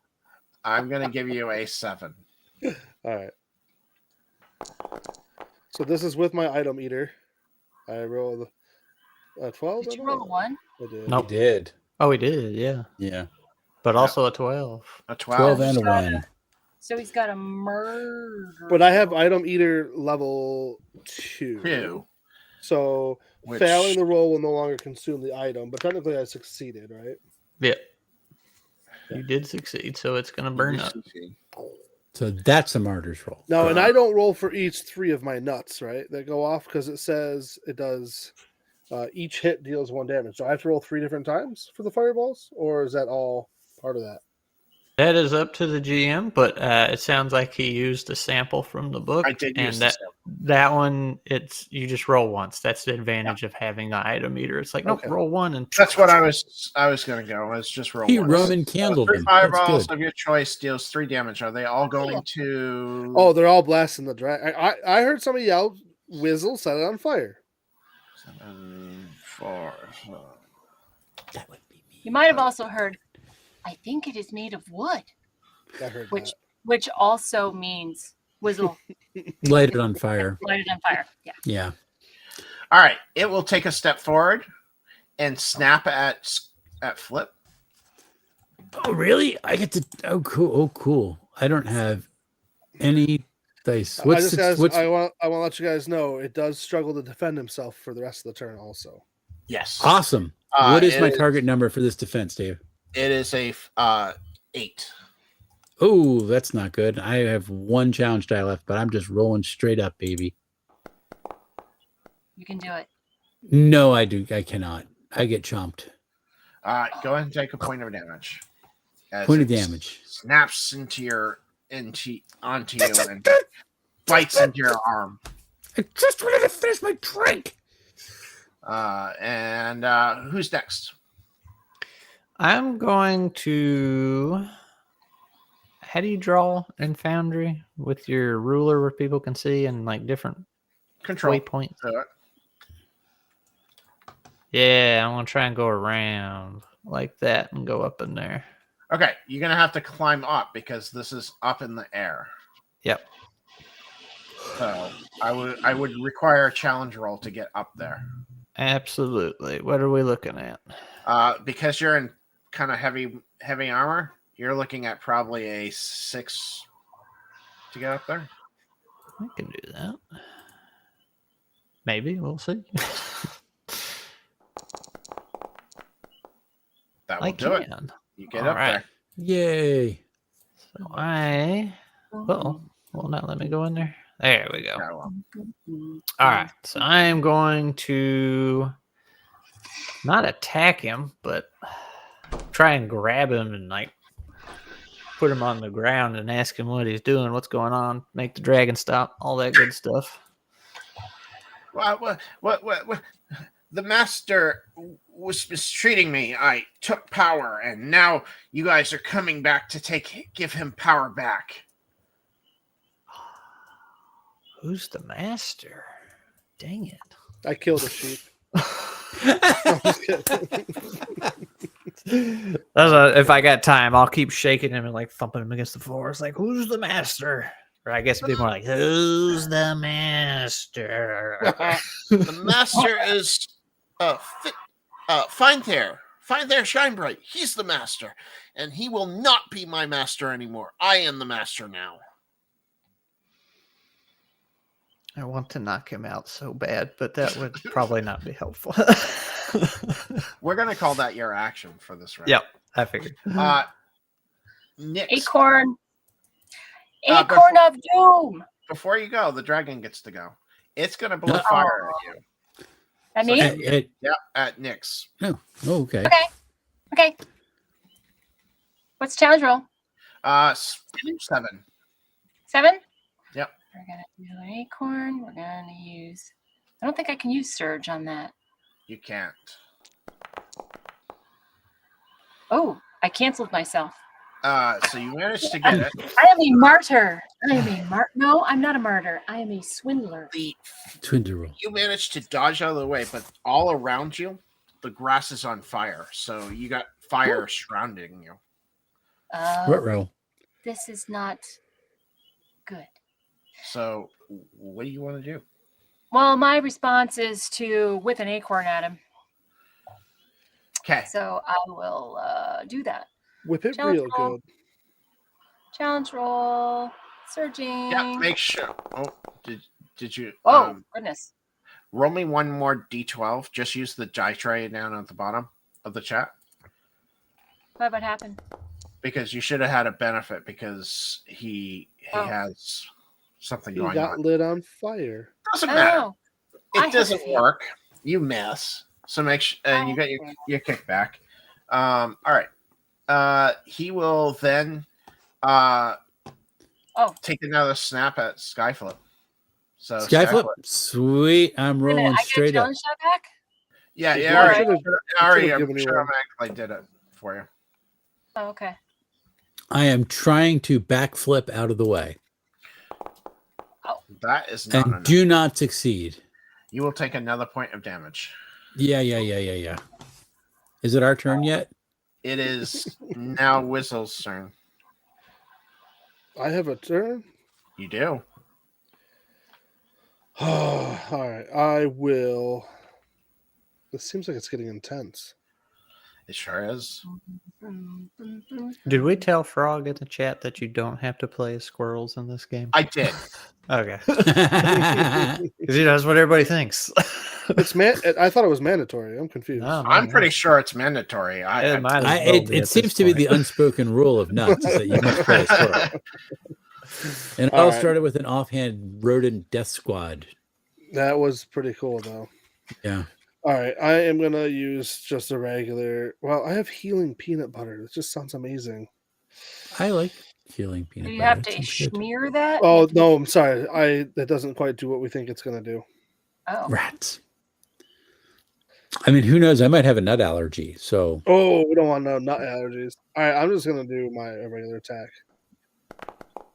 I'm gonna give you a 7. All right. So this is with my item eater. I rolled a 12. Did you roll a 1? I did. Nope. We did. Oh, we did, yeah. Yeah. But also a 12. A 12 and a 1. So he's got a murder. But I have item eater level 2. 2. So failing the roll will no longer consume the item, but technically I succeeded, right? Yeah. You did succeed, so it's going to burn up. So that's a martyr's roll. No, and I don't roll for each 3 of my nuts, right? That go off because it says it does each hit deals 1 damage. So I have to roll 3 different times for the fireballs, or is that all part of that? That is up to the GM, but it sounds like he used a sample from the book. I did use that one. It's you just roll once. That's the advantage of having the item meter. It's like nope, roll 1 and that's what I was going to go. Let's just roll. He once. Roman candled 3 him. fireballs of your choice deals 3 damage. Are they all going to? Oh, they're all blasting the dragon. I heard somebody yell, "Whizzle! Set it on fire!" 7, 4. That would be me. You might have also heard, I think it is made of wood. I heard which also means whizzle. Light it on fire. Light it on fire. Yeah. Yeah. All right. It will take a step forward and snap at Flip. Oh, really? I get to. Oh, cool. Oh, cool. I don't have any dice. I want to let you guys know it does struggle to defend himself for the rest of the turn. Also, yes. Awesome. What is my target number for this defense, Dave? It is a 8. Oh, that's not good. I have 1 challenge die left, but I'm just rolling straight up, baby. You can do it. No, I cannot. I get chomped. Go ahead and take a point of damage. Point of damage. Snaps onto you and bites into your arm. I just wanted to finish my drink. And who's next? I'm going to. How do you draw in Foundry with your ruler where people can see and like different control waypoints? Yeah, I'm gonna try and go around like that and go up in there. Okay, you're gonna have to climb up because this is up in the air. Yep. So I would require a challenge roll to get up there. Absolutely. What are we looking at? Because you're in kind of heavy armor, you're looking at probably a 6 to get up there. I can do that. Maybe we'll see. That will do it. You get up there. Yay. So well, not let me go in there. There we go. All right. So I am going to not attack him, but try and grab him and like put him on the ground and ask him what he's doing, what's going on, make the dragon stop, all that good stuff. What? The master was mistreating me. I took power, and now you guys are coming back to give him power back. Who's the master? Dang it. I killed a sheep. If I got time, I'll keep shaking him and like thumping him against the floor. It's like, who's the master? Or I guess it'd be more like, who's the master? The master is Find there, shine bright. He's the master, and he will not be my master anymore. I am the master now. I want to knock him out so bad, but that would probably not be helpful. We're gonna call that your action for this round. Yep, I figured. Nick, Acorn of doom. Before you go, the dragon gets to go. It's gonna blow fire at you. At me? Yeah, at Nyx. Oh, okay. Okay. What's the challenge roll? 7. 7? Yep. We're gonna do an acorn. We're gonna use. I don't think I can use surge on that. You can't. Oh, I canceled myself. So you managed to get it. I am a martyr. No, I'm not a martyr. I am a swindler. Swindler. You managed to dodge out of the way, but all around you, the grass is on fire. So you got fire surrounding you. Ruh-roh. This is not good. So what do you want to do? Well, my response is to whip an acorn at him. Okay. So I will do that. Whip it Challenge real roll. good. Challenge roll. Surging. Yeah, make sure. Oh, did you? Oh, goodness. Roll me one more d12. Just use the die tray down at the bottom of the chat. What happened? Because you should have had a benefit because he has something He going got on. lit on fire. Doesn't matter. Oh, It doesn't work. You miss. So make sure, and you got your kickback. All right. He will then take another snap at Skyflip. So Skyflip, sweet. I'm rolling straight up. Shot back? Yeah, I did it for you. Oh, okay. I am trying to backflip out of the way. Oh. That is not enough. Do not succeed. You will take another point of damage. Yeah. Is it our turn yet? It is now Whistle's turn. I have a turn? You do. All right. I will. This seems like it's getting intense. It sure is. Did we tell Frog in the chat that you don't have to play as squirrels in this game? I did. Okay. Because that's what everybody thinks. I thought it was mandatory. I'm confused. No, I'm pretty sure it's mandatory. It seems to be the unspoken rule of nuts is that you must play a squirrel. And it all started with an offhand rodent death squad. That was pretty cool, though. Yeah. All right. I am going to use just a regular. Well, I have healing peanut butter. It just sounds amazing. I like healing peanut Do you butter. have to smear that? Oh, no. I'm sorry. That doesn't quite do what we think it's going to do. Oh. Rats. I mean, who knows? I might have a nut allergy. So. Oh, we don't want no nut allergies. All right. I'm just going to do my regular attack.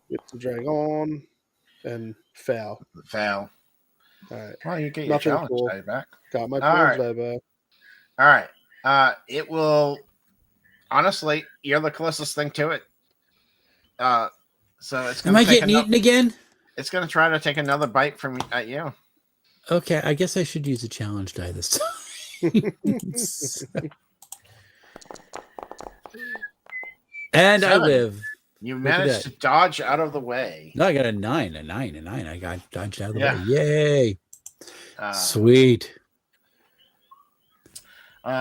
Get the dragon and fail. Fail. All right. Well, you get your challenge die back. Got my challenge die back. All right. It will. Honestly, you're the closest thing to it. So it's going to. Am I getting eaten again? It's going to try to take another bite at you. Okay, I guess I should use a challenge die this time. And 7. I live. You managed to dodge out of the way. No, I got a 9. I got dodged out of the way. Yay. Sweet. Who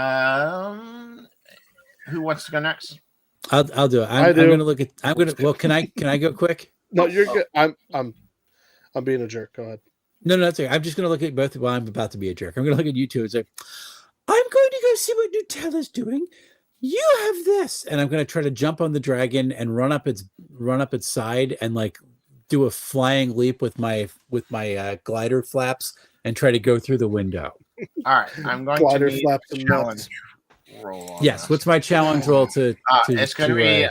wants to go next? I'll do it. I'm going to look at. Well, can I go quick? No, you're good. I'm being a jerk. Go ahead. No, that's okay. I'm just going to look at both. Well, I'm about to be a jerk. I'm going to look at you two and say, I'm going to go see what Nutella's doing. You have this, and I'm going to try to jump on the dragon and run up its side and like do a flying leap with my glider flaps and try to go through the window. All right, I'm going glider to flaps need and challenge roll. Yes, what's my challenge roll to it's going to be.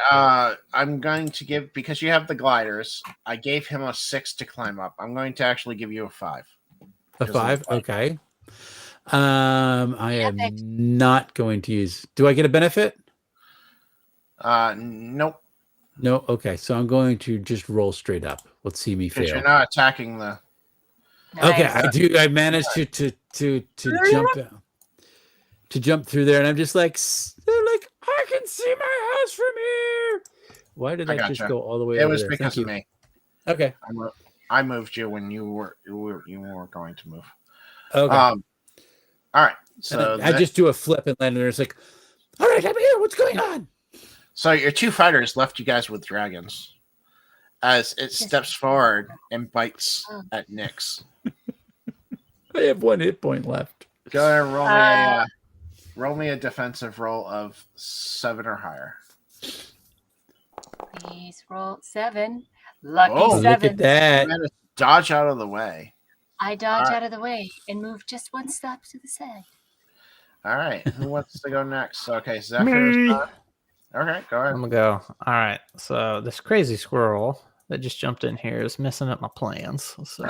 I'm going to give, because you have the gliders. I gave him a 6 to climb up. I'm going to actually give you a 5. A 5, okay. I am not going to use. Do I get a benefit? Nope. No. Okay, so I'm going to just roll straight up. Let's see me fail. You're not attacking the. Okay, I managed to jump out. to jump through there, and I'm just like, they're like, I can see my house from here. Why did I just go all the way over there? It was because of me. Okay. I moved you when you were going to move. Okay. All right. So I just do a flip and land, and it's like, all right, I'm here. What's going on? So your two fighters left you guys with dragons as it steps forward and bites at Nyx. I have 1 hit point left. Go ahead and roll me a defensive roll of 7 or higher. Please roll 7. Lucky 7. Look at that. You dodge out of the way. I dodge out of the way and move just 1 step to the side. All right. Who wants to go next? Okay, Zephyr's done. Okay, go ahead. I'm gonna go. All right. So this crazy squirrel that just jumped in here is messing up my plans. So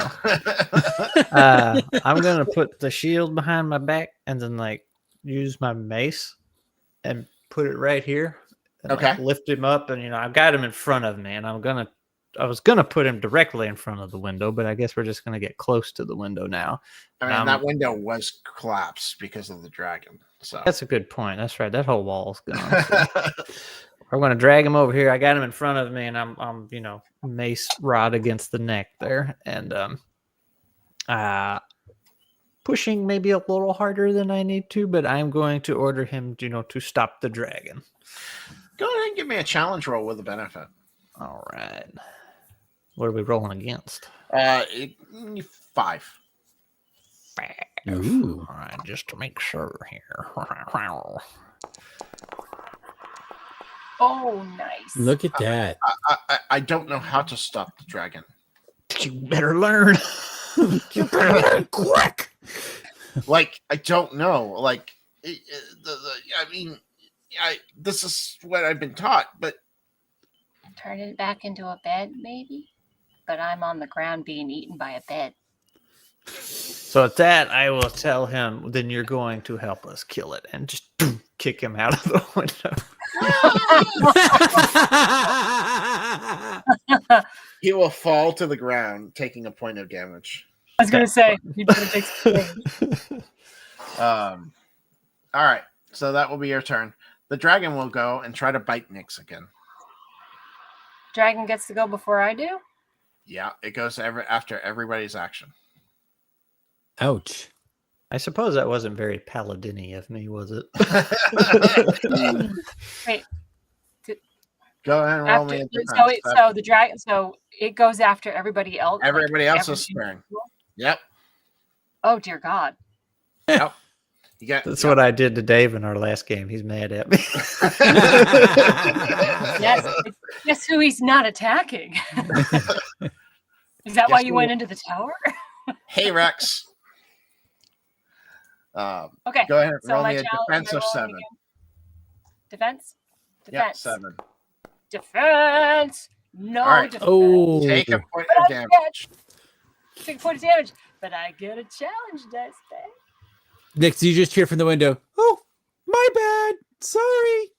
I'm gonna put the shield behind my back and then like use my mace and put it right here. And, okay. Like, lift him up, and I've got him in front of me, and I was gonna put him directly in front of the window, but I guess we're just gonna get close to the window now. I mean, that window was collapsed because of the dragon. So that's a good point. That's right. That whole wall's gone. So. We're gonna drag him over here. I got him in front of me, and I'm mace rod against the neck there, and pushing maybe a little harder than I need to, but I'm going to order him, to stop the dragon. Go ahead and give me a challenge roll with a benefit. All right. What are we rolling against? 5. Ooh. All right, just to make sure here. Oh, nice. Look at that. I don't know how to stop the dragon. You better learn. You better learn quick. Like, I don't know. Like, this is what I've been taught, but turn it back into a bed, maybe? But I'm on the ground being eaten by a bed. So at that, I will tell him, then you're going to help us kill it, and just kick him out of the window. He will fall to the ground, taking a point of damage. I was going to say, you better take some All right, so that will be your turn. The dragon will go and try to bite Nyx again. Dragon gets to go before I do? Yeah, it goes after everybody's action. Ouch. I suppose that wasn't very paladin-y of me, was it? Wait. Go ahead and roll me a defense. So the dragon, so it goes after everybody else. Everybody else is sparing. Yep. Oh dear God. Yep. That's what I did to Dave in our last game. He's mad at me. Yes. Guess who he's not attacking? Is that why you went into the tower? Hey, Rex. Okay. Go ahead and roll me a defense of 7. Defense? Yeah, 7. Defense. No right. defense. Oh. Take a point of damage. Take a point of damage. But I get a challenge dice back. Nyx, you just hear from the window. Oh, my bad. Sorry.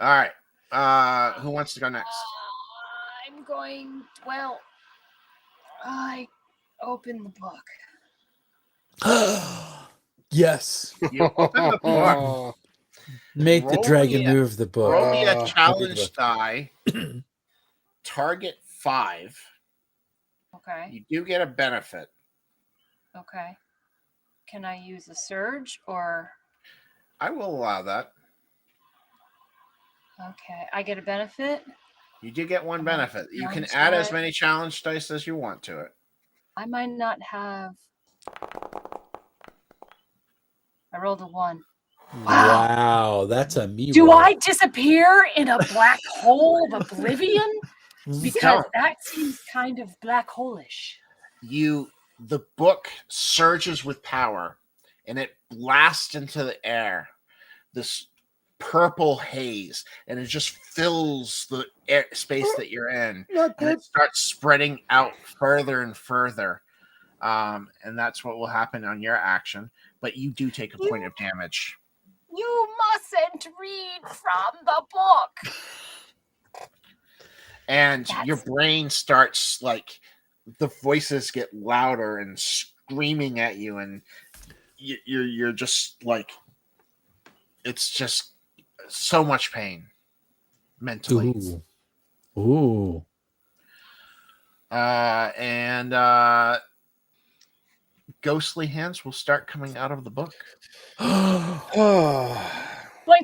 All right. Who wants to go next? I'm going. Well, I open the book. Yes. You open the book. Make the dragon move the book. Roll me a challenge die. Target 5. Okay. You do get a benefit. Okay. Can I use a surge or? I will allow that. Okay. I get a benefit? You do get one benefit. You can add as many challenge dice as you want to it. I might not have. I rolled a 1. Wow, that's a me. Do I disappear in a black hole of oblivion? Because that seems kind of black hole-ish. The book surges with power, and it blasts into the air this purple haze, and it just fills the space that you're in, and it starts spreading out further and further. And that's what will happen on your action. But you do take a point of damage. You mustn't read from the book. And your brain starts, like, the voices get louder and screaming at you, and you're just like, it's just so much pain mentally. Ooh. And ghostly hands will start coming out of the book. Point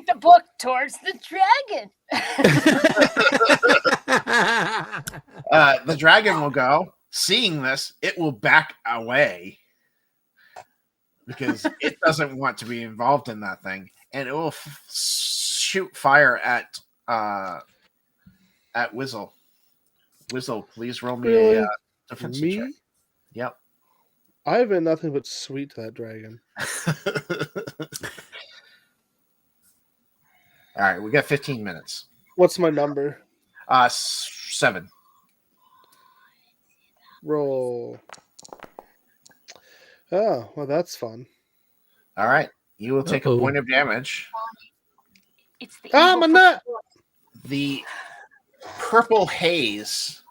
the book towards the dragon. The dragon will go. Seeing this, it will back away because it doesn't want to be involved in that thing, and it will shoot fire at Whizzle. Whizzle, please roll me a defensive check. Yep. I have been nothing but sweet to that dragon. All right, we got 15 minutes. What's my number? 7. Roll. Oh, well, that's fun. All right, you will take a point of damage. It's the my nut! The purple haze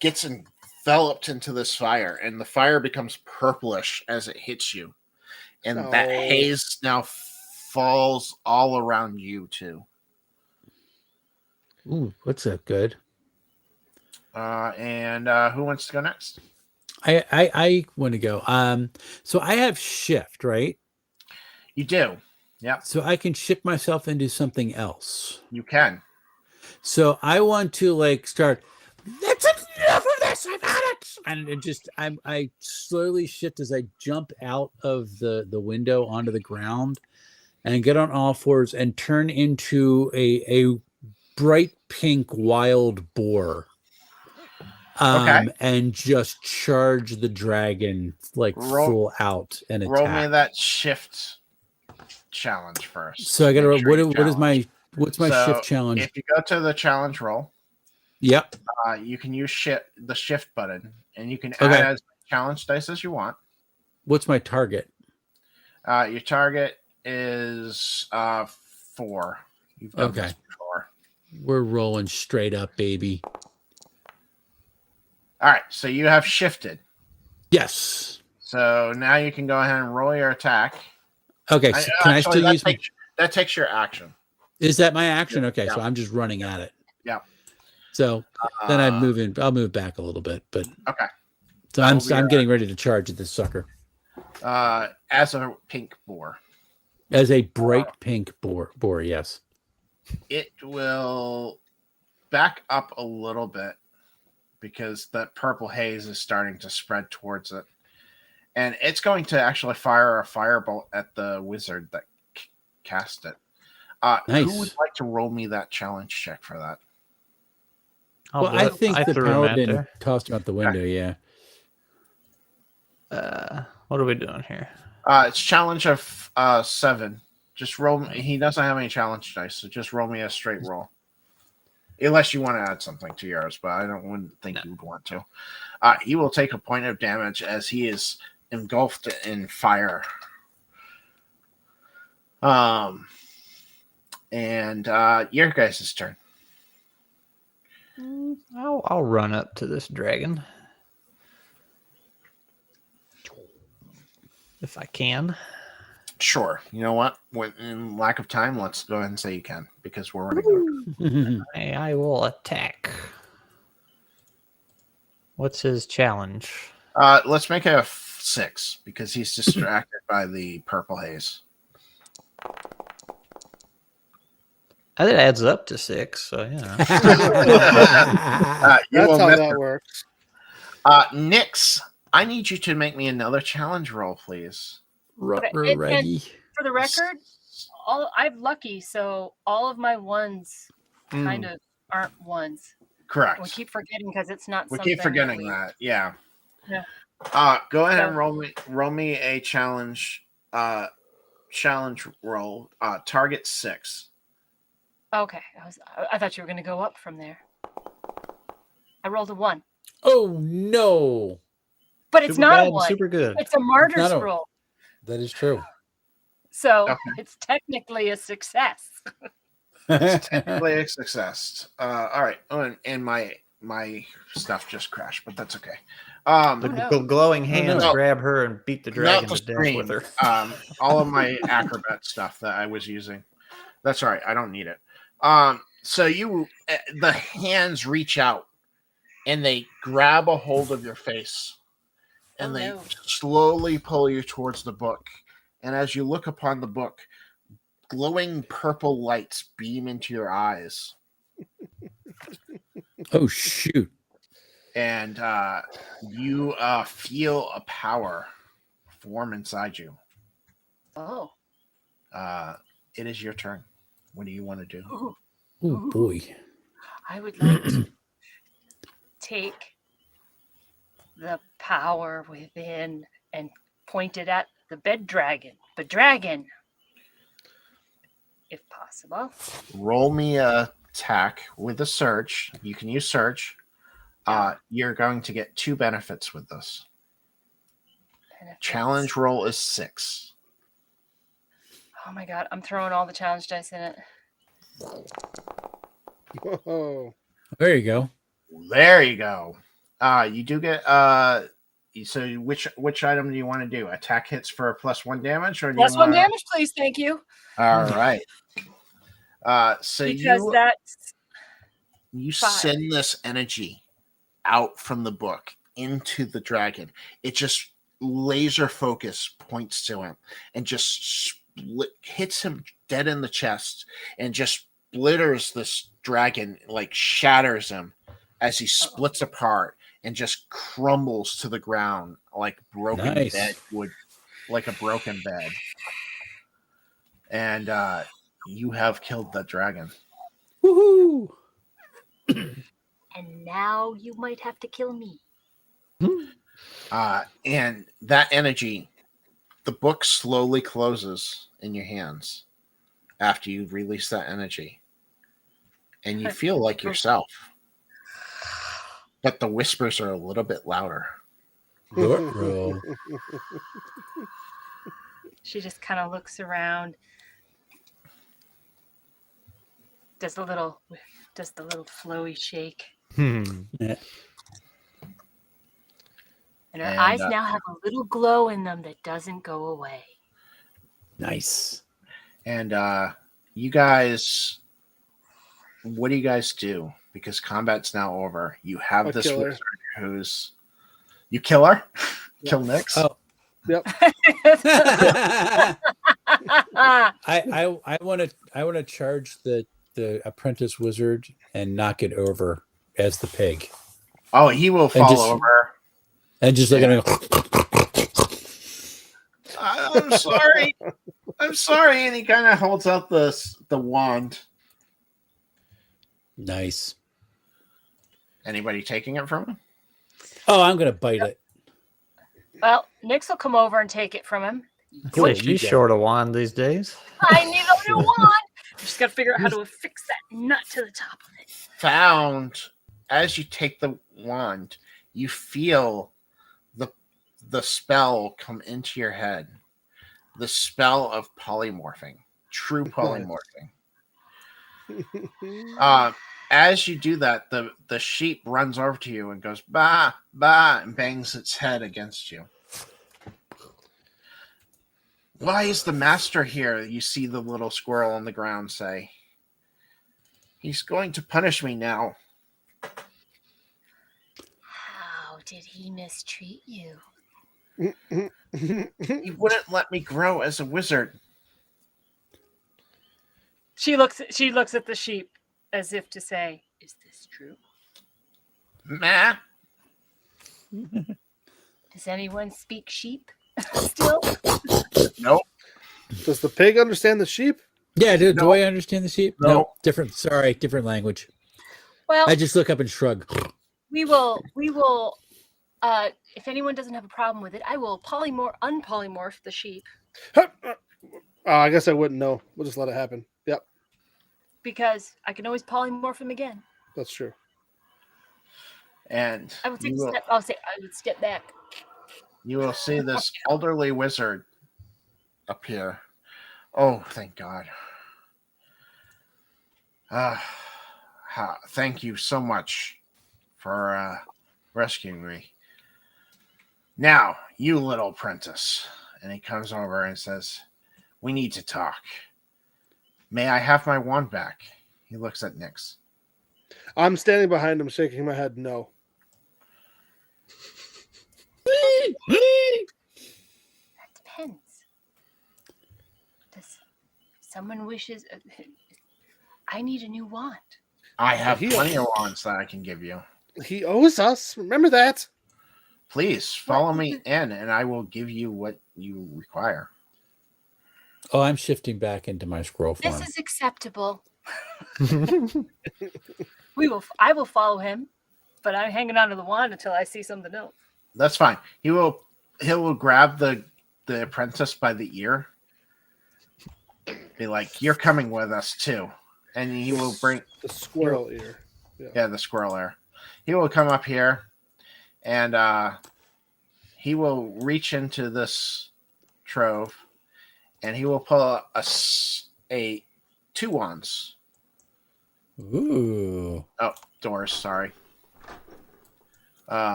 gets enveloped into this fire, and the fire becomes purplish as it hits you. And that haze now falls all around you, too. Ooh, what's that good? And who wants to go next? I want to go. So I have shift, right? You do. Yeah. So I can shift myself into something else. You can. So I want to start. That's enough of this. I've had it. And I slowly shift as I jump out of the window onto the ground, and get on all fours and turn into a bright pink wild boar. And just charge the dragon full out and attack. Roll me that shift challenge first. So I got to what's my shift challenge? If you go to the challenge roll, yep, you can use the shift button, and you can add as many challenge dice as you want. What's my target? Your target is 4. You've done this before. We're rolling straight up, baby. All right, so you have shifted. Yes. So now you can go ahead and roll your attack. Okay, so can I still use that takes your action. Is that my action? Okay, yeah. So I'm just running at it. Yeah. So then I'll move back a little bit, but okay. So I'm getting ready to charge at this sucker. As a pink boar. As a bright pink boar, yes. It will back up a little bit because that purple haze is starting to spread towards it. And it's going to actually fire a firebolt at the wizard that cast it. Nice. Who would like to roll me that challenge check for that? I think the paladin tossed him out the window, yeah. What are we doing here? It's challenge of 7. Just roll. He doesn't have any challenge dice, so just roll me a straight roll. Unless you want to add something to yours, but I wouldn't think you would want to. He will take a point of damage as he is engulfed in fire. And your guys' turn. I'll run up to this dragon if I can. Sure. You know what? In lack of time, let's go ahead and say you can because we're running out. I will attack. What's his challenge? Let's make it a 6 because he's distracted by the purple haze. It adds up to 6, so yeah. That's how that works. Nix, I need you to make me another challenge roll, please. And for the record, I'm lucky, so all of my ones kind of aren't ones. Correct. We keep forgetting because it's not. We keep forgetting that. Yeah. Yeah. Go ahead and roll me a challenge. Challenge roll. Target 6. Okay, I thought you were going to go up from there. I rolled a 1. Oh no! But it's not a 1. Super good. It's a martyr's roll. That is true. So it's technically a success. It's technically a success. All right. Oh, and my stuff just crashed, but that's okay. The glowing hands grab her and beat the dragon to death with her. All of my acrobat stuff that I was using. That's all right. I don't need it. So the hands reach out and they grab a hold of your face and they slowly pull you towards the book. And as you look upon the book, glowing purple lights beam into your eyes. Oh, shoot. And you feel a power form inside you. Oh. It is your turn. What do you want to do? Oh, boy. I would like to take the power within and point it at the bed dragon. The dragon. If possible. Roll me a attack with a search. You can use search. You're going to get 2 benefits with this. Challenge roll is 6. Oh my god, I'm throwing all the challenge dice in it. Whoa. There you go. There you go. You do get so which item do you want to do? Attack hits for +1 damage or +1 damage, please, thank you. All right. So because that's you 5. send this energy out from the book into the dragon. It just laser focus points to him and just hits him dead in the chest and just splitters this dragon, like shatters him as he splits apart and just crumbles to the ground like broken bed would, like a broken bed. And you have killed the dragon. Woohoo! And now you might have to kill me. And that energy, the book slowly closes in your hands after you release that energy. And you feel like yourself. But the whispers are a little bit louder. She just kind of looks around. Does the little flowy shake. Yeah. And her eyes now have a little glow in them that doesn't go away. Nice. And you guys, what do you guys do? Because combat's now over. You have this wizard who's... You kill her? Yep. Kill Nyx? Oh. Yep. I want to charge the apprentice wizard and knock it over as the pig. Oh, he will fall over. And just look at him. I'm sorry. I'm sorry. And he kind of holds out the wand. Nice. Anybody taking it from him? Oh, I'm going to bite it. Well, Nyx will come over and take it from him. Cool. She's short a wand these days. I need a new wand. Just got to figure out how to affix that nut to the top of it. Found, as you take the wand, you feel the spell come into your head. The spell of polymorphing. True polymorphing. As you do that, the sheep runs over to you and goes, bah, bah, and bangs its head against you. Why is the master here? You see the little squirrel on the ground say. He's going to punish me now. How did he mistreat you? He wouldn't let me grow as a wizard. She looks at the sheep as if to say, "Is this true?" Meh. Does anyone speak sheep still? Nope. Does the pig understand the sheep? Yeah, do I understand the sheep? No. Different language. Well, I just look up and shrug. We will if anyone doesn't have a problem with it, I will unpolymorph the sheep. I guess I wouldn't know. We'll just let it happen. Yep. Because I can always polymorph him again. That's true. And I would take a step. I would step back. You will see this elderly wizard appear. Oh, thank God. Thank you so much for rescuing me. Now, you little apprentice. And he comes over and says, we need to talk. May I have my wand back? He looks at Nyx. I'm standing behind him, shaking my head no. That depends. Does someone wishes... I need a new wand. I have plenty of wands that I can give you. He owes us. Remember that. Please follow me in, and I will give you what you require. Oh, I'm shifting back into my scroll form. This is acceptable. I will follow him, but I'm hanging on to the wand until I see something else. That's fine. He will grab the apprentice by the ear. Be like, you're coming with us too. And he will bring the squirrel ear. Yeah, the squirrel ear. He will come up here and he will reach into this trove and he will pull out a 2 wands. Ooh. Oh, doors, sorry.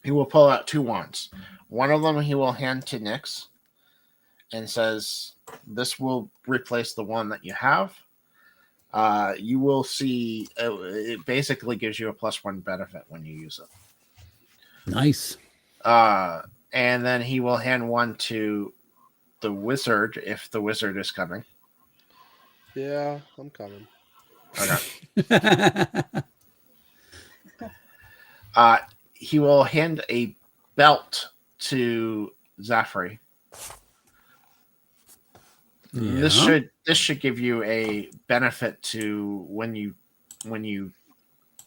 He will pull out 2 wands. One of them he will hand to Nyx and says, this will replace the one that you have. You will see, it basically gives you a +1 benefit when you use it. Nice. And then he will hand one to the wizard if the wizard is coming. Yeah, I'm coming. Okay. He will hand a belt to Zafri. Yeah. This should give you a benefit to when you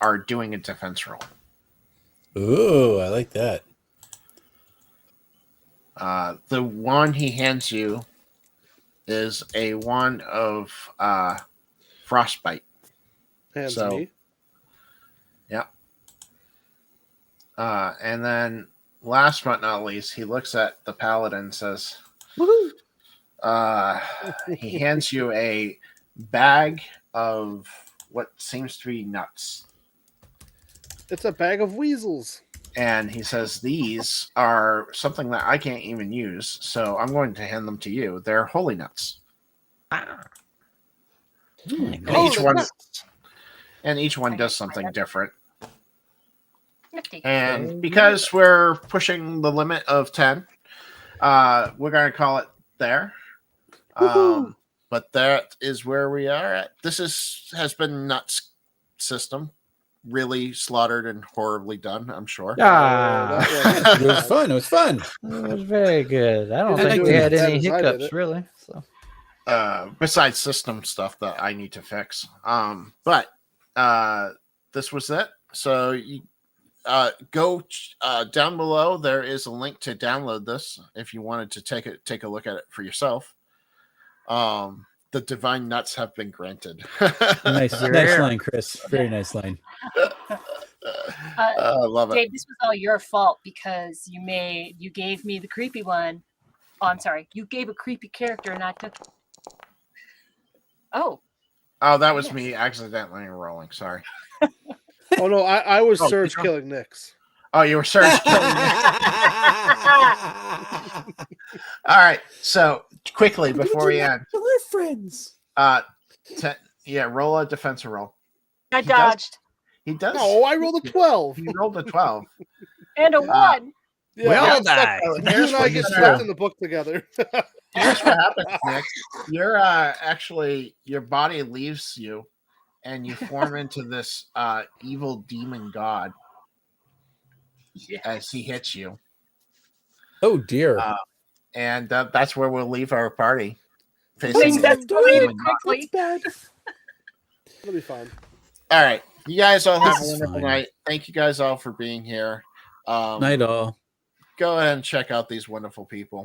are doing a defense roll. Ooh, I like that. The wand he hands you is a wand of frostbite. Hands me. Yeah. And then last but not least, he looks at the paladin and says, woohoo! He hands you a bag of what seems to be nuts. It's a bag of weasels. And he says, these are something that I can't even use, so I'm going to hand them to you. They're holy nuts. And each one does something different. And because we're pushing the limit of 10, we're going to call it there. But that is where we are at. This has been Nuts System. Really slaughtered and horribly done, I'm sure. It was fun. It was fun. It was very good. I don't think we had any hiccups, really. So, besides system stuff that I need to fix. But this was it. So you go down below. There is a link to download this if you wanted to take a look at it for yourself. The divine nuts have been granted. Nice line, Chris. Very nice line. I love it. Dave, this was all your fault because you gave me the creepy one. Oh, I'm sorry. You gave a creepy character and I took it. Oh, that was me accidentally rolling. Sorry. Oh no, I was Surge killing Nyx. Oh, you were Surge killing Nyx. All right. So quickly before we end, we're friends. Roll a defensive roll. I dodged. He does. No, I rolled a 12. He rolled a 12 and a 1. Yeah, we all died. You and I get stuck in the book together. Here's what happens, Nick. You're your body leaves you, and you form into this evil demon god as he hits you. Oh dear! And that's where we'll leave our party. Please, that's quickly. It'll be fun. All right, you guys all have a wonderful night. Thank you guys all for being here. Night all. Go ahead and check out these wonderful people.